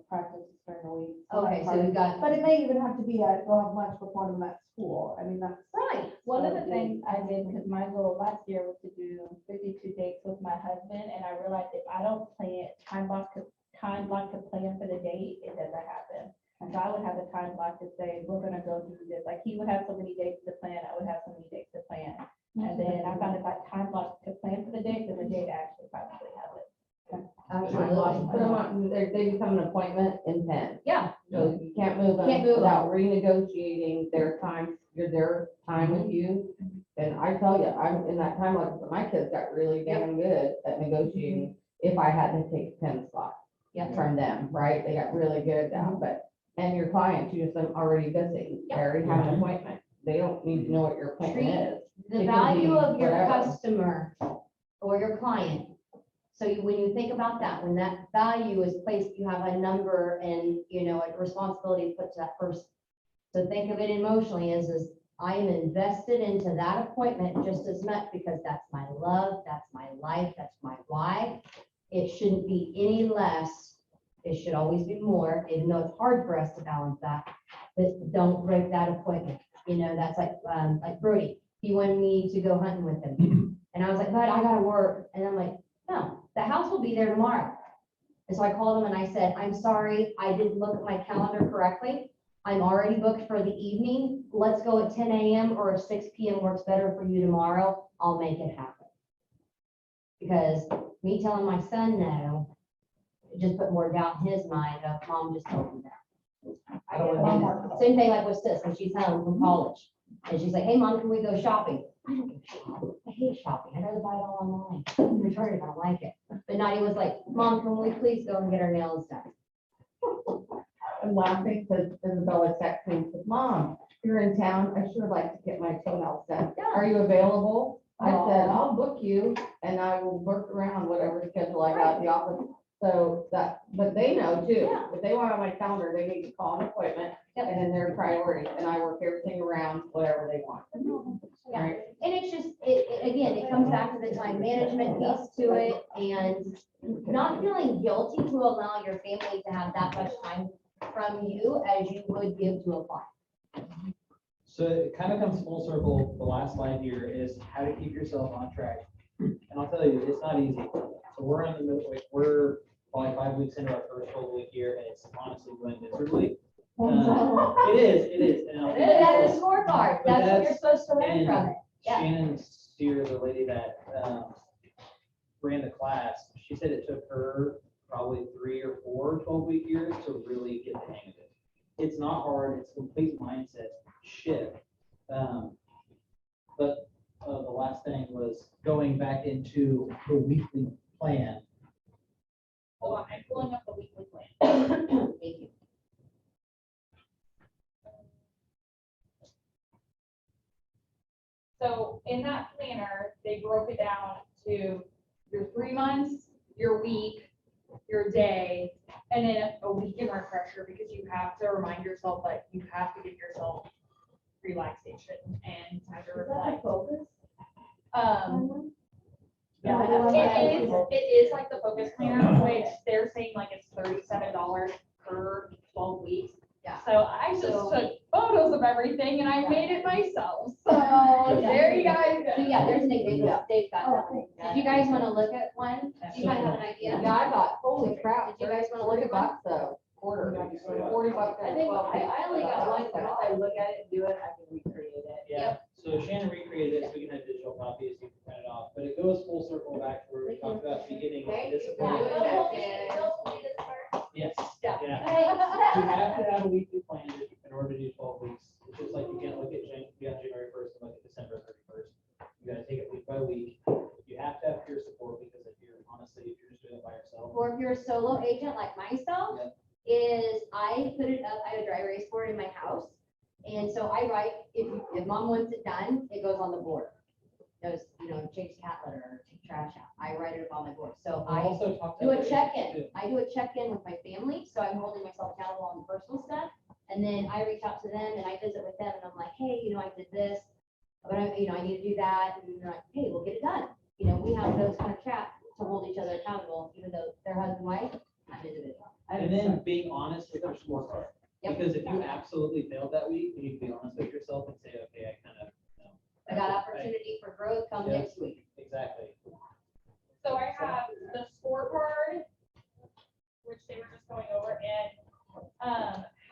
S12: Practice during the week.
S1: Okay, so we've got,
S12: But it may even have to be they'll have lunch before them at school. I mean, that's.
S1: right,
S11: One of the things I did, because my goal last year was to do 52 dates with my husband, and I realized if I don't plan, time block to plan for the date, it doesn't happen. And so I would have a time block to say, we're gonna go do this, like he would have so many dates to plan, I would have so many dates to plan. And then I found if I time block to plan for the date, then the date actually probably happens.
S1: absolutely.
S7: Put them on, they become an appointment in pen.
S1: Yeah,
S7: So you can't move them
S1: Can't move
S7: without renegotiating their time with you. And I tell you, I'm in that time, like, my kids got really damn good at negotiating if I had to take a 10 spot
S1: yeah,
S7: from them, right? They got really good at that, but, and your clients, you just, I'm already busy, they already have an appointment. They don't need to know what your appointment is.
S1: the
S7: It can
S1: value
S7: be
S1: of your
S7: whatever.
S1: customer or your client. So when you think about that, when that value is placed, you have a number and, a responsibility put to that person. So think of it emotionally as I am invested into that appointment just as much because that's my love, that's my life, that's my why. It shouldn't be any less. It should always be more, even though it's hard for us to balance that. But don't break that appointment. That's like Brody. He wanted me to go hunting with him. And I was like, but I gotta work. And I'm like, no, the house will be there tomorrow. And so I called him and I said, I'm sorry, I didn't look at my calendar correctly. I'm already booked for the evening. Let's go at 10 a.m. or 6 p.m. works better for you tomorrow. I'll make it happen. Because me telling my son no, it just put more doubt in his mind of mom just told me that. I don't want to do that. Same thing like with sis when she's home from college. And she's like, hey, mom, can we go shopping? I don't give a shit. I hate shopping. I'd rather buy it all online. Return it if I don't like it. But Nadia was like, mom, can we please go and get our nails done?
S7: I'm laughing because Isabella texted me, and said, Mom, you're in town, I sure like to get my toenails done.
S1: Yeah.
S7: Are you available? I said, I'll book you and I will work around whatever schedule I got at the office. So but they know too,
S1: Yeah.
S7: if they want on my calendar, they need to call an appointment and then their priority, and I work everything around whatever they want.
S1: Yeah.
S7: Right?
S1: And it's just, again, it comes back to the time management piece to it and not feeling guilty to allow your family to have that much time from you as you would give to a client.
S2: So it kind of comes full circle. The last slide here is how to keep yourself on track. And I'll tell you, it's not easy. So we're in the middle, we're probably 5 weeks into our first full week here, and it's honestly going miserably. It is. And I'll
S1: But
S2: be
S1: that is a
S2: honest,
S1: scorecard.
S2: But
S1: That's what you're
S2: that's-
S1: supposed to learn
S2: and
S1: from it. Yeah.
S2: Shannon Steer, the lady that ran the class, she said it took her probably 3 or 4 12-week years to really get the hang of it. It's not hard. It's a complete mindset shift. But the last thing was going back into the weekly plan.
S3: Hold on, I'm pulling up the weekly plan.
S1: Thank you.
S3: So in that planner, they broke it down to your 3 months, your week, your day, and then a weekend refresher, because you have to remind yourself that you have to give yourself relaxation and time to reflect. Yeah, it is like the focus planner, which they're saying like it's $37 per 12 weeks.
S1: Yeah.
S3: So I just took photos of everything and I made it myself. So
S1: Yeah.
S3: there you guys
S1: So
S3: go.
S1: yeah, there's an example. They've got that. Did you guys want to look at one? Do you kind of have an idea?
S7: Yeah, I thought, holy crap.
S1: Did you guys want to look at one?
S7: $40 a quarter, $40. I think, I only got one, but once I look at it and do it, I can recreate it.
S2: Yeah, so Shannon recreated it, so we can have digital copies, you can print it off, but it goes full circle back to where we talked about the beginning of
S7: Thank you for
S2: discipline.
S7: doing that.
S2: Yes,
S3: Yeah.
S2: yeah.
S1: Hey.
S2: You have to have a weekly plan in order to do 12 weeks. It's just like you can't look at January 1st and look at December 31st. You gotta take it week by week. You have to have peer support, because if you're just doing it by yourself,
S1: solo agent like myself, is I put it up, I have a dry erase board in my house. And so I write, if mom wants it done, it goes on the board. Goes, change cat litter or take trash out. I write it up on my board. So
S5: I
S1: I
S5: also talked to.
S1: do a check-in. I do a check-in with my family, so I'm holding myself accountable on the personal stuff. And then I reach out to them and I visit with them and I'm like, hey, I did this, but I need to do that. And they're like, hey, we'll get it done. We have those kind of chats to hold each other accountable, even though they're husband and wife, I'm individual.
S5: And then being honest with your scorecard.
S1: Yep.
S5: Because if you absolutely failed that week, you need to be honest with yourself and say, okay, I kind of,
S1: I got opportunity for growth come
S5: Yeah.
S1: next week.
S5: Exactly.
S3: So I have the scorecard, which they were just going over, and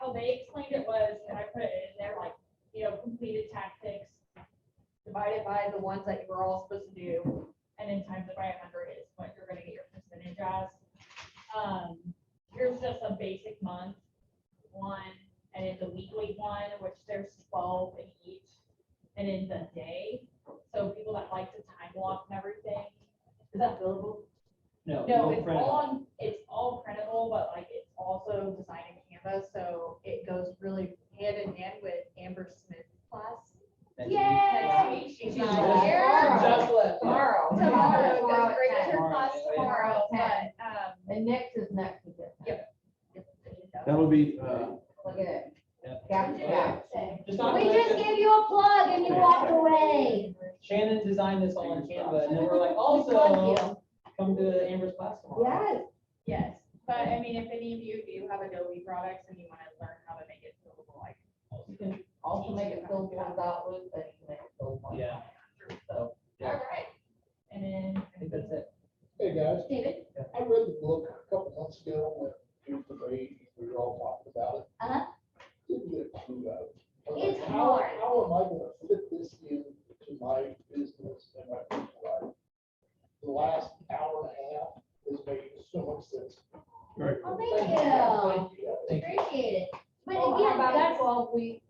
S3: how they explained it was, and I put it in there, like, completed tactics, divided by the ones that you were all supposed to do, and then times it by 100 is what you're gonna get your percentage as. Here's just a basic month one, and then the weekly one, which there's 12 in each, and in the day. So people that like to time block and everything. Is that billable?
S5: No.
S3: No,
S5: you
S3: it's
S5: print it.
S3: all printable, but like it's also designed in Canva, so it goes really hand in hand with Amber Smith's class.
S5: And
S1: Yay!
S3: Next week, she's
S1: She's
S3: not here.
S4: Just left.
S1: Tomorrow.
S3: Tomorrow,
S1: Tomorrow
S3: goes right
S1: at
S3: to her
S1: 10.
S3: class tomorrow, but,
S12: And next is next.
S9: That'll be,
S12: Look at it.
S5: Yep.
S12: Gotcha.
S5: Just not
S1: We
S5: to
S1: just
S5: mention,
S1: gave you a plug and you walked away.
S5: Shannon designed this all on Canva, and then we're like,
S1: We plug
S5: also,
S1: you.
S5: come to Amber's class tomorrow.
S12: Yes.
S3: yes, but I mean, if any of you do have Adobe products and you want to learn how to make it fillable, like.
S4: You can also make it fillable without Luke, and you can make it fillable.
S5: Yeah. So, yeah,
S3: All right. And then.
S5: I think that's it.
S13: Hey, guys,
S1: David?
S13: I read the book a couple months ago when it was debated, we were all talking about it.
S1: Uh-huh.
S13: Didn't get a clue out of it. I was
S1: It's
S13: like,
S1: hard.
S13: How am I gonna fit this into my business and my personal life? The last hour and a half has made so much sense.
S9: right.
S1: Oh, thank you.
S13: Thank you.
S1: Appreciate it. But
S12: Well, how
S1: again,
S12: about
S1: that's,
S12: 12 week?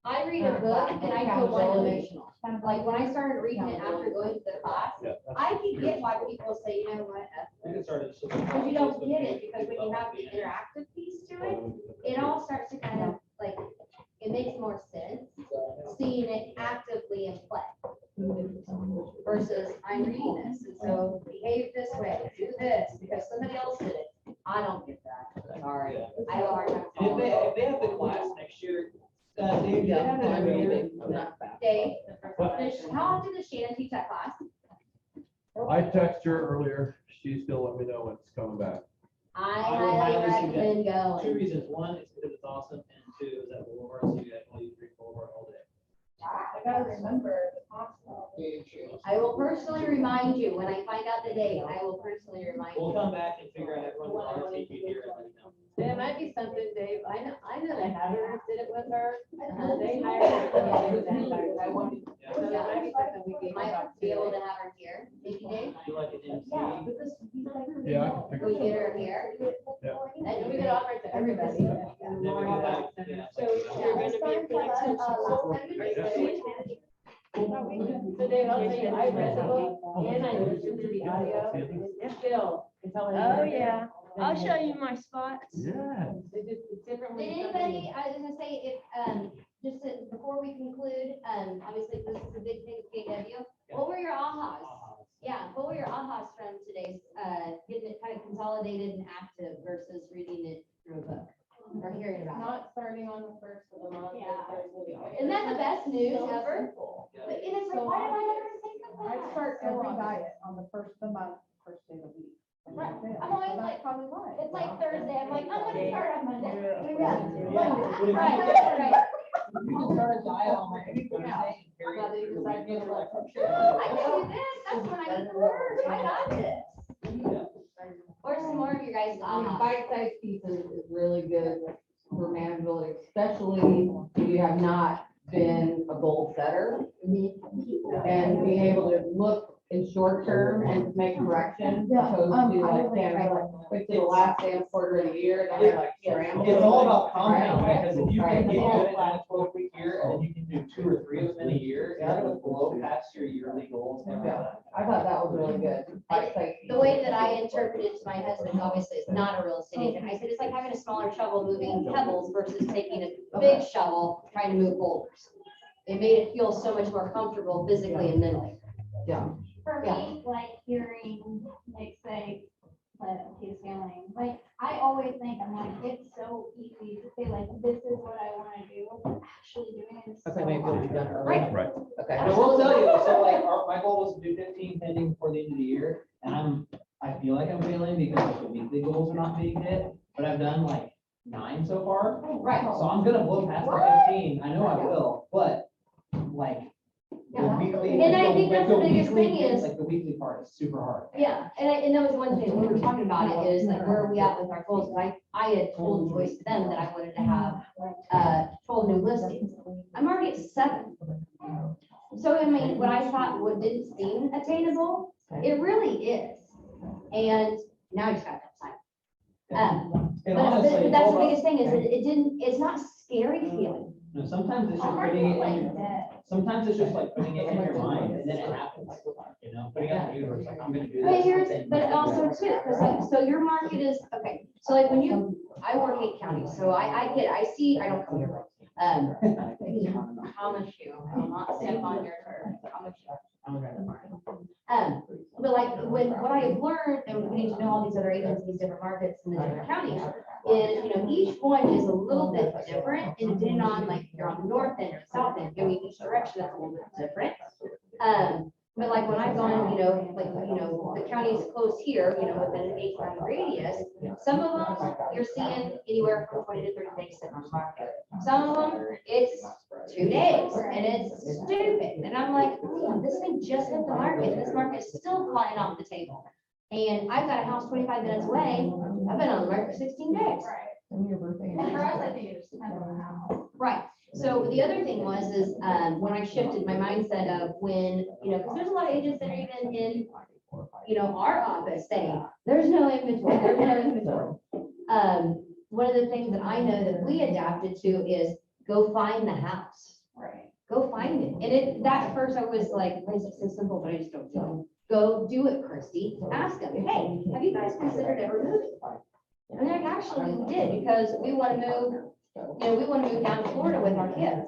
S1: I read a book and I feel one dimensional. Like when I started reading it after going to the class,
S9: Yeah, that's-
S1: I can get why people say, you know what,
S5: We can start it.
S1: because you don't get it, because when you have the interactive piece to it, it all starts to kind of like, it makes more sense, seeing it actively in play. Versus I'm reading this, and so behave this way, do this, because somebody else did it. I don't get that. Sorry.
S5: Yeah.
S1: I have a hard time.
S5: And if they,
S1: following.
S5: if they have the class next year, Dave, do they have that every year?
S1: Dave, how often does Shannon teach that class?
S9: I texted her earlier. She's still let me know when it's coming back.
S1: I
S5: I would
S1: highly
S5: highly
S1: recommend
S5: Two
S1: going.
S5: reasons. One, is because it's awesome, and two, is that Boulevard, so you guys will use Boulevard all day.
S11: I gotta remember the hospital.
S1: I will personally remind you, when I find out the date, I will personally remind
S5: We'll
S1: you.
S5: come back and figure out everyone will RSVP here and let you know.
S7: There might be something, Dave, I know the Hatters did it with her, they hired her. I wanted, so there might be something we gave.
S1: Might be able to have her here. Thank you, Dave.
S5: Do like an MC.
S9: Yeah, I can figure
S1: We
S9: it
S1: get her here.
S9: Yeah.
S1: And
S7: We could offer it to everybody.
S5: And then we could have, yeah,
S7: So
S5: like,
S7: you're gonna be So Dave, I'll tell you, I read the book and I listened to the audio, and still, it's all.
S11: Oh, yeah. I'll show you my spots.
S9: Yeah.
S7: It's different.
S1: Did
S7: when you come
S1: anybody,
S7: in.
S1: I was gonna say, if, just before we conclude, obviously this is a big thing with KW. What were your ahas? Yeah, what were your ahas from today's, getting it kind of consolidated and active versus reading it through a book or hearing about
S4: Not starting on the first of the month.
S1: Yeah.
S4: It's
S1: it? Isn't that the best news
S4: so
S1: ever?
S4: simple.
S1: But it is like, why did I never think of
S12: I
S1: that?
S12: start every diet on the first of the month, first day of the week.
S1: Right.
S12: That's it.
S1: I'm always
S12: So that's
S1: like-
S12: probably why.
S1: It's like Thursday, I'm like, I'm gonna start on Monday.
S5: Yeah.
S1: Right, right.
S5: You can start a diet on like Thursday and carry
S7: Well, they
S5: it through
S7: decide
S5: weekend,
S7: to
S5: like,
S7: like-
S1: I can do this, that's when I need to work, I got this. Or some more of your guys'
S4: I mean,
S1: ahas.
S4: bite-sized pieces is really good for manageability, especially if you have not been a goal setter. And being able to look in short term and make corrections, opposed to like, wait till the last day of quarter of the year, then you're like scrambling.
S5: It's all about compound,
S4: Right.
S5: because if you can get good at that 12-week year, and then you can do 2 or 3 of them in a year, you're gonna blow past your yearly goals every
S4: Yeah.
S5: time.
S4: I thought that was really good.
S1: The way that I interpreted it to my husband, obviously, is not a real estate agent. I said, it's like having a smaller shovel moving pebbles versus taking a big shovel trying to move boulders. It made it feel so much more comfortable physically and mentally.
S4: Yeah.
S11: For
S1: Yeah.
S11: me, like hearing Nick say, but he's scaling, like, I always think, I'm like, it's so easy to say, like, this is what I wanna do, but actually doing it is so
S4: Okay, maybe it'll be
S11: hard.
S4: done early.
S1: Right.
S9: Right.
S4: Okay.
S5: And I will tell you, so like, my goal was to do 15 pending before the end of the year, and I feel like I'm failing because the weekly goals are not being hit, but I've done like 9 so far.
S1: Right.
S5: So I'm gonna blow past the 15, I know I will, but like, the
S1: Yeah.
S5: weekly.
S1: And I
S5: like,
S1: think that's the biggest
S5: weekly
S1: thing
S5: thing,
S1: is-
S5: Like, the weekly part is super hard.
S1: Yeah, and that was one thing, we were talking about it, is like, where are we at with our goals? And I had told Joyce to them that I wanted to have, 12 new listings. I'm already at 7. So, I mean, what I thought what didn't seem attainable, it really is. And now I just got that time.
S5: And
S1: But
S5: honestly,
S1: that's the
S5: hold on.
S1: biggest thing is that it didn't, it's not scary feeling.
S5: No, sometimes it's just putting it in your, sometimes it's just like putting it in your mind and then it happens, you know, putting it in the universe, like, I'm gonna do
S1: But
S5: this.
S1: here's,
S5: and-
S1: but also too, because like, so your market is, okay, so like when you, I work 8 counties, so I get, I see, I don't come here. Promise you, I will not step on your turf, promise you. But like, what I've learned and getting to know all these other agents in these different markets in the different counties is, you know, each one is a little bit different and depending on like, if you're on the north end or south end, I mean, each direction is a little bit different. But like when I've gone, you know, like, you know, the counties close here, you know, within an 8-county radius, some of them, you're seeing anywhere from 20 to 30 days sitting on the market. Some of them, it's 2 days and it's stupid. And I'm like, "Hmm, this thing just hit the market and this market is still flying off the table. And I've got a house 25 minutes away. I've been on the market for 16 days.
S11: Right.
S4: And your birthday.
S11: And for us, I think it just depends on the house.
S1: Right. So the other thing was is when I shifted my mindset of when, you know, because there's a lot of agents that are even in, you know, our office saying, there's no inventory, there's no inventory. One of the things that I know that we adapted to is go find the house.
S11: Right.
S1: Go find it. And it, that at first I was like, it's so simple, but I just don't do it. Go do it, Chrissy. Ask them, hey, have you guys considered ever moving? And they're like, actually, we did because we want to move, you know, we want to move down to Florida with our kids.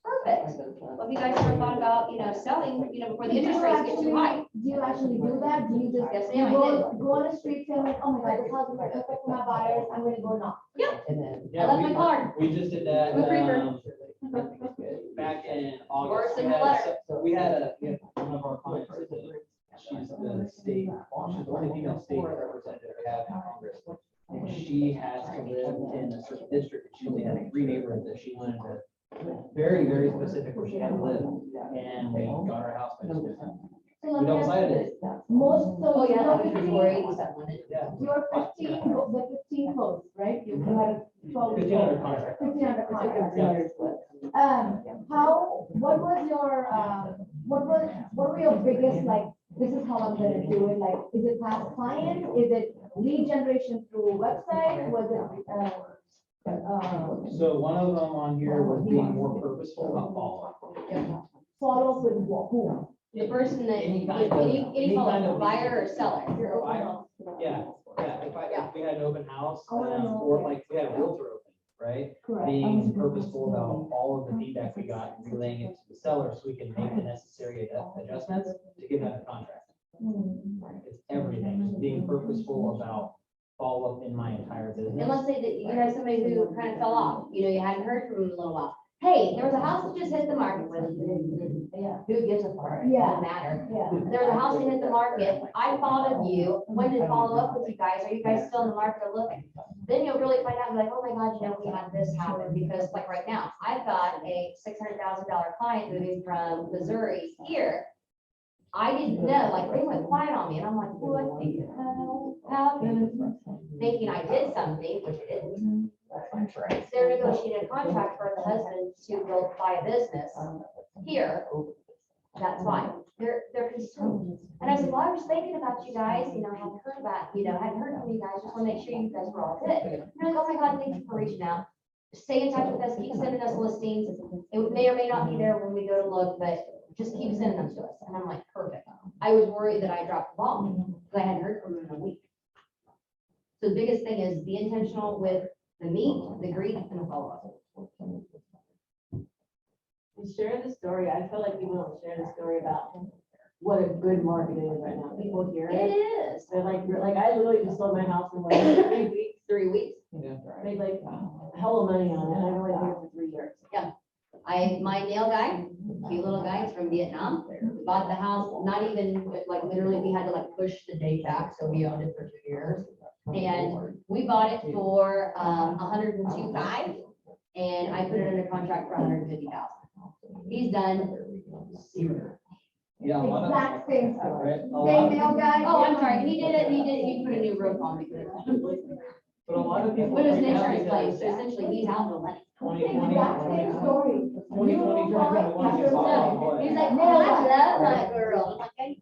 S1: Perfect. Well, if you guys ever thought about, you know, selling, you know, before the interest rates get too high.
S12: Do you actually do that? Do you just
S1: Yes, ma'am, I did.
S12: go on the street saying like, oh my God, this house is perfect for my buyers, I'm gonna go knock?
S4: And then.
S5: Yeah,
S1: I left
S5: we-
S1: my card.
S5: We just did that,
S1: With Reaper.
S5: back in
S1: Or
S5: August.
S1: it's in
S5: We
S1: the
S5: had
S1: letter.
S5: we had one of our clients, she's the state, she's the only female state representative we have in Congress. And she has to live in a certain district, and she only had 3 neighborhoods that she wanted to, very, very specific where she had to live. And we got her house by just,
S12: So let
S5: we
S12: me
S5: don't
S12: ask
S5: decide
S12: you
S5: it.
S12: this. Most, so
S1: Oh, yeah,
S12: your
S1: that was
S12: 15
S1: before 87.
S5: Yeah.
S12: your 15, the 15 closed, right? You had 12.
S5: 15 under contract.
S12: 15 under contract.
S5: Yeah.
S12: What was your, what were your biggest, like, this is how I'm gonna do it, like, is it past clients? Is it lead generation through website? Was it,
S5: So one of them on here was being more purposeful about follow-up.
S12: follow up with whom?
S1: The person that,
S5: Any kind of-
S1: any
S5: any kind
S1: follow,
S5: of-
S1: buyer or seller.
S5: Yeah, if we had an open house, or like we had a realtor open, right? Being purposeful about all of the feedback we got and relaying it to the seller so we can make the necessary adjustments to give them a contract. It's everything, just being purposeful about follow-up in my entire
S1: And
S5: business.
S1: let's say that you have somebody who kind of fell off, you know, you hadn't heard from them in a little while. Hey, there was a house that just hit the market with, who gives a fuck? It
S12: Yeah.
S1: doesn't matter.
S12: Yeah.
S1: There was a house that hit the market. I thought of you, wanted to follow up with you guys. Are you guys still in the market or looking? Then you'll really find out, and be like, oh my God, you know, we had this happen because like right now, I've got a $600,000 client moving from Missouri here. I didn't know, like they went quiet on me and I'm like, what the hell happened? Thinking I did something, which I didn't. They're negotiating a contract for the husband to go buy a business here. That's why they're concerned. And I said, well, I was thinking about you guys, you know, I hadn't heard about, you know, hadn't heard from you guys, just want to make sure you guys were all good. And they're like, oh my God, thank you for reaching out. stay in touch with us, keep sending us listings. It may or may not be there when we go to look, but just keep sending them to us. And I'm like, perfect. I was worried that I dropped the ball because I hadn't heard from them in a week. So the biggest thing is be intentional with the meet, the greet, and the follow-up.
S7: And share the story. I feel like people don't share the story about what a good market is right now. People hear
S1: It
S7: it.
S1: is.
S7: They're like I literally just sold my house in like 3 weeks.
S1: 3 weeks.
S7: Made like a hell of money on it. I've only been here for 3 years.
S1: My nail guy, cute little guy, he's from Vietnam. We bought the house, not even, like, literally, we had to like push the date back, so we owned it for 2 years. And we bought it for 102.5, and I put it under contract for 150,000. He's done 0.
S5: Yeah, a lot of.
S12: Exact same story.
S5: Right, a
S12: Same
S5: lot of-
S12: nail guy.
S1: Oh, I'm sorry, he put a new roof on because
S5: But a lot of people.
S1: when it was an
S5: freak out
S1: insurance claim,
S5: because
S1: so essentially he's out no money.
S5: 2020,
S12: Exact same story.
S5: 2020, 2021, we saw what?
S1: He's like, oh, I love my girl. I'm like, "Hey,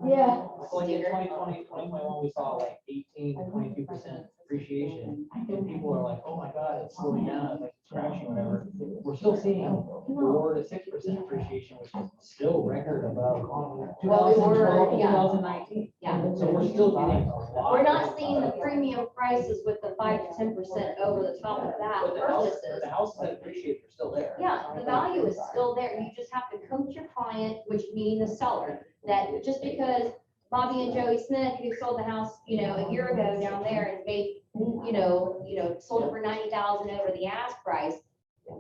S12: Yeah.
S5: So like in 2020, 2021, we saw like 18 to 22% appreciation. And people are like, oh my God, it's slowing down, it's like it's crashing, whatever. We're still seeing 4 to 6% appreciation, which is still record above
S1: Well, we were,
S5: 2012,
S1: yeah.
S5: 2019.
S1: Yeah.
S5: So we're still getting a lot.
S1: We're not seeing the premium prices with the 5 to 10% over the top of that
S5: But
S1: purchases.
S5: the houses that appreciate are still there.
S1: Yeah, the value is still there. You just have to coach your client, which meaning the seller, that just because Bobby and Joey Smith, who sold the house, a year ago down there and made, sold it for 90,000 over the ask price,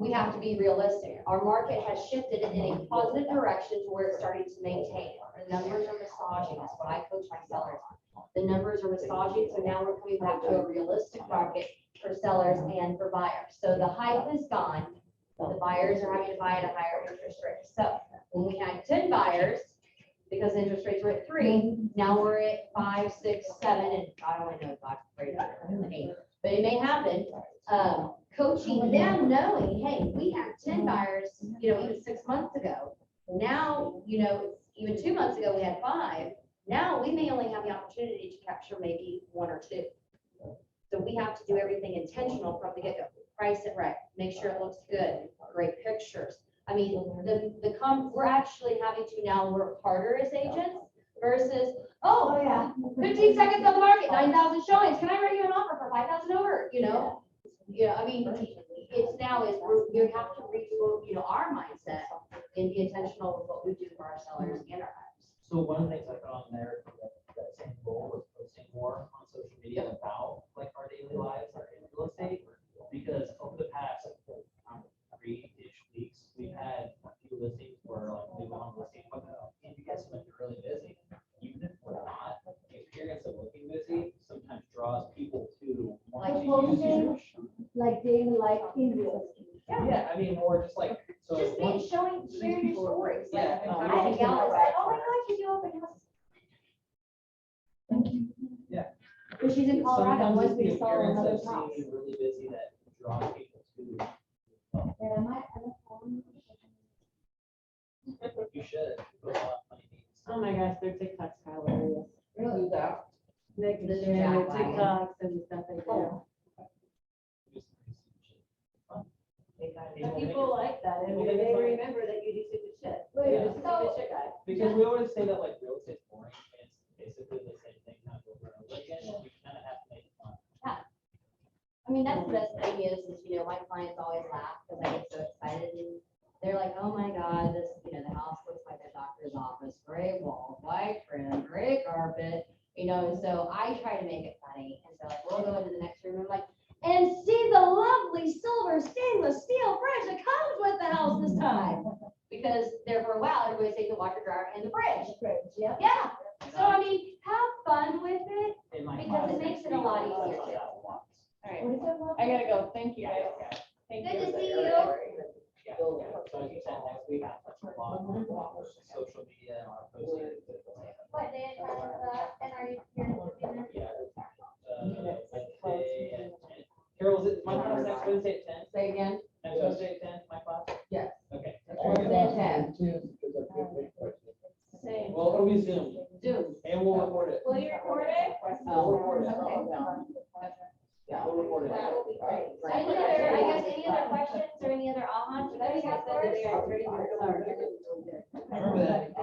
S1: we have to be realistic. Our market has shifted in a positive direction to where it's starting to maintain. The numbers are massaging. That's what I coach my sellers on. The numbers are massaging, so now we're coming back to a realistic market for sellers and for buyers. So the hype is gone. The buyers are having to buy at a higher interest rate. So when we had 10 buyers, because interest rates were at 3, now we're at 5, 6, 7, and I don't know if I'm afraid of 8, but it may happen. Coaching them, knowing, hey, we had 10 buyers, even 6 months ago. Now, even 2 months ago, we had 5. Now we may only have the opportunity to capture maybe 1 or 2. So we have to do everything intentional from the get-go. Price it right, make sure it looks good, great pictures. I mean, we're actually having to now work harder as agents versus,
S12: Oh, yeah.
S1: 15 seconds on the market, 9,000 showings. Can I write you an offer for 5,000 over? I mean, it's now is we have to retool, our mindset and be intentional with what we do for our sellers and our buyers.
S5: So one of the things I put on there, that same goal was posting more on social media about like our daily lives, our real estate. Because over the past 3-ish weeks, we've had a few listings where like we want a listing, and you guys have been really busy. Even if we're not, the experience of looking busy sometimes draws people to want to use you.
S12: Like daily life in real estate.
S5: Yeah, I mean, or just like, so.
S1: Just
S5: one-
S1: sharing your stories. Like,
S5: Yeah.
S1: I had a gal that said, oh my God, you do open houses. Thank you.
S5: Yeah.
S1: But she's in Colorado,
S5: Sometimes
S1: wants
S5: it's
S1: me
S5: the
S1: to sell her
S5: appearance
S1: another
S5: of
S1: house.
S5: seeing you really busy that draws people to.
S12: And am I on the phone?
S5: You should. Put a lot of money in.
S7: Oh my gosh, their TikToks are hilarious.
S4: Really that.
S7: They can
S1: The
S7: share their
S1: Jack wagon.
S7: TikToks and stuff they do. And people like that, and they remember that you do stupid shit.
S12: Wait,
S7: You're just a stupid shit guy.
S5: Because we always say that like real estate's boring, and it's basically the same thing kind of over and over again, and we kind of have to make it fun.
S1: I mean, that's the best thing is, my clients always laugh because I get so excited and they're like, oh my God, this, the house looks like a doctor's office, gray walls, white trim, gray carpet, and so I try to make it funny. And so like, we'll go into the next room and I'm like, and see the lovely silver stainless steel fridge that comes with the house this time. Because there for a while, everybody's saying the washer dryer and the fridge.
S12: Yeah.
S1: Yeah. So I mean, have fun with it.
S5: In my
S1: Because
S5: class
S1: it makes
S5: next
S1: it a
S5: week,
S1: lot
S5: I'll talk
S1: easier,
S5: about
S1: too.
S5: that a lot.
S3: All right, I gotta go. Thank you guys. Thank
S1: Good
S3: you.
S1: to see you.
S5: Yeah, so as you said, next week, I'll touch a lot on social media and our posting.
S12: What day and time is that? And are you here for dinner?
S5: Yeah. Wednesday at 10. Carol, is it my class next Wednesday at 10?
S1: Say again.
S5: Next Wednesday at 10, my class?
S1: Yes.
S5: Okay.
S1: Wednesday at 10.
S13: Because I can't make questions.
S3: Same.
S5: Well, it'll be Zoom,
S1: Zoom.
S5: and we'll record it.
S3: Will you record it?
S5: We'll record it.
S3: Okay.
S5: Yeah, we'll record recorded.
S12: That would be great.
S1: Any other questions or any other ahas you guys have for us?
S5: Remember that.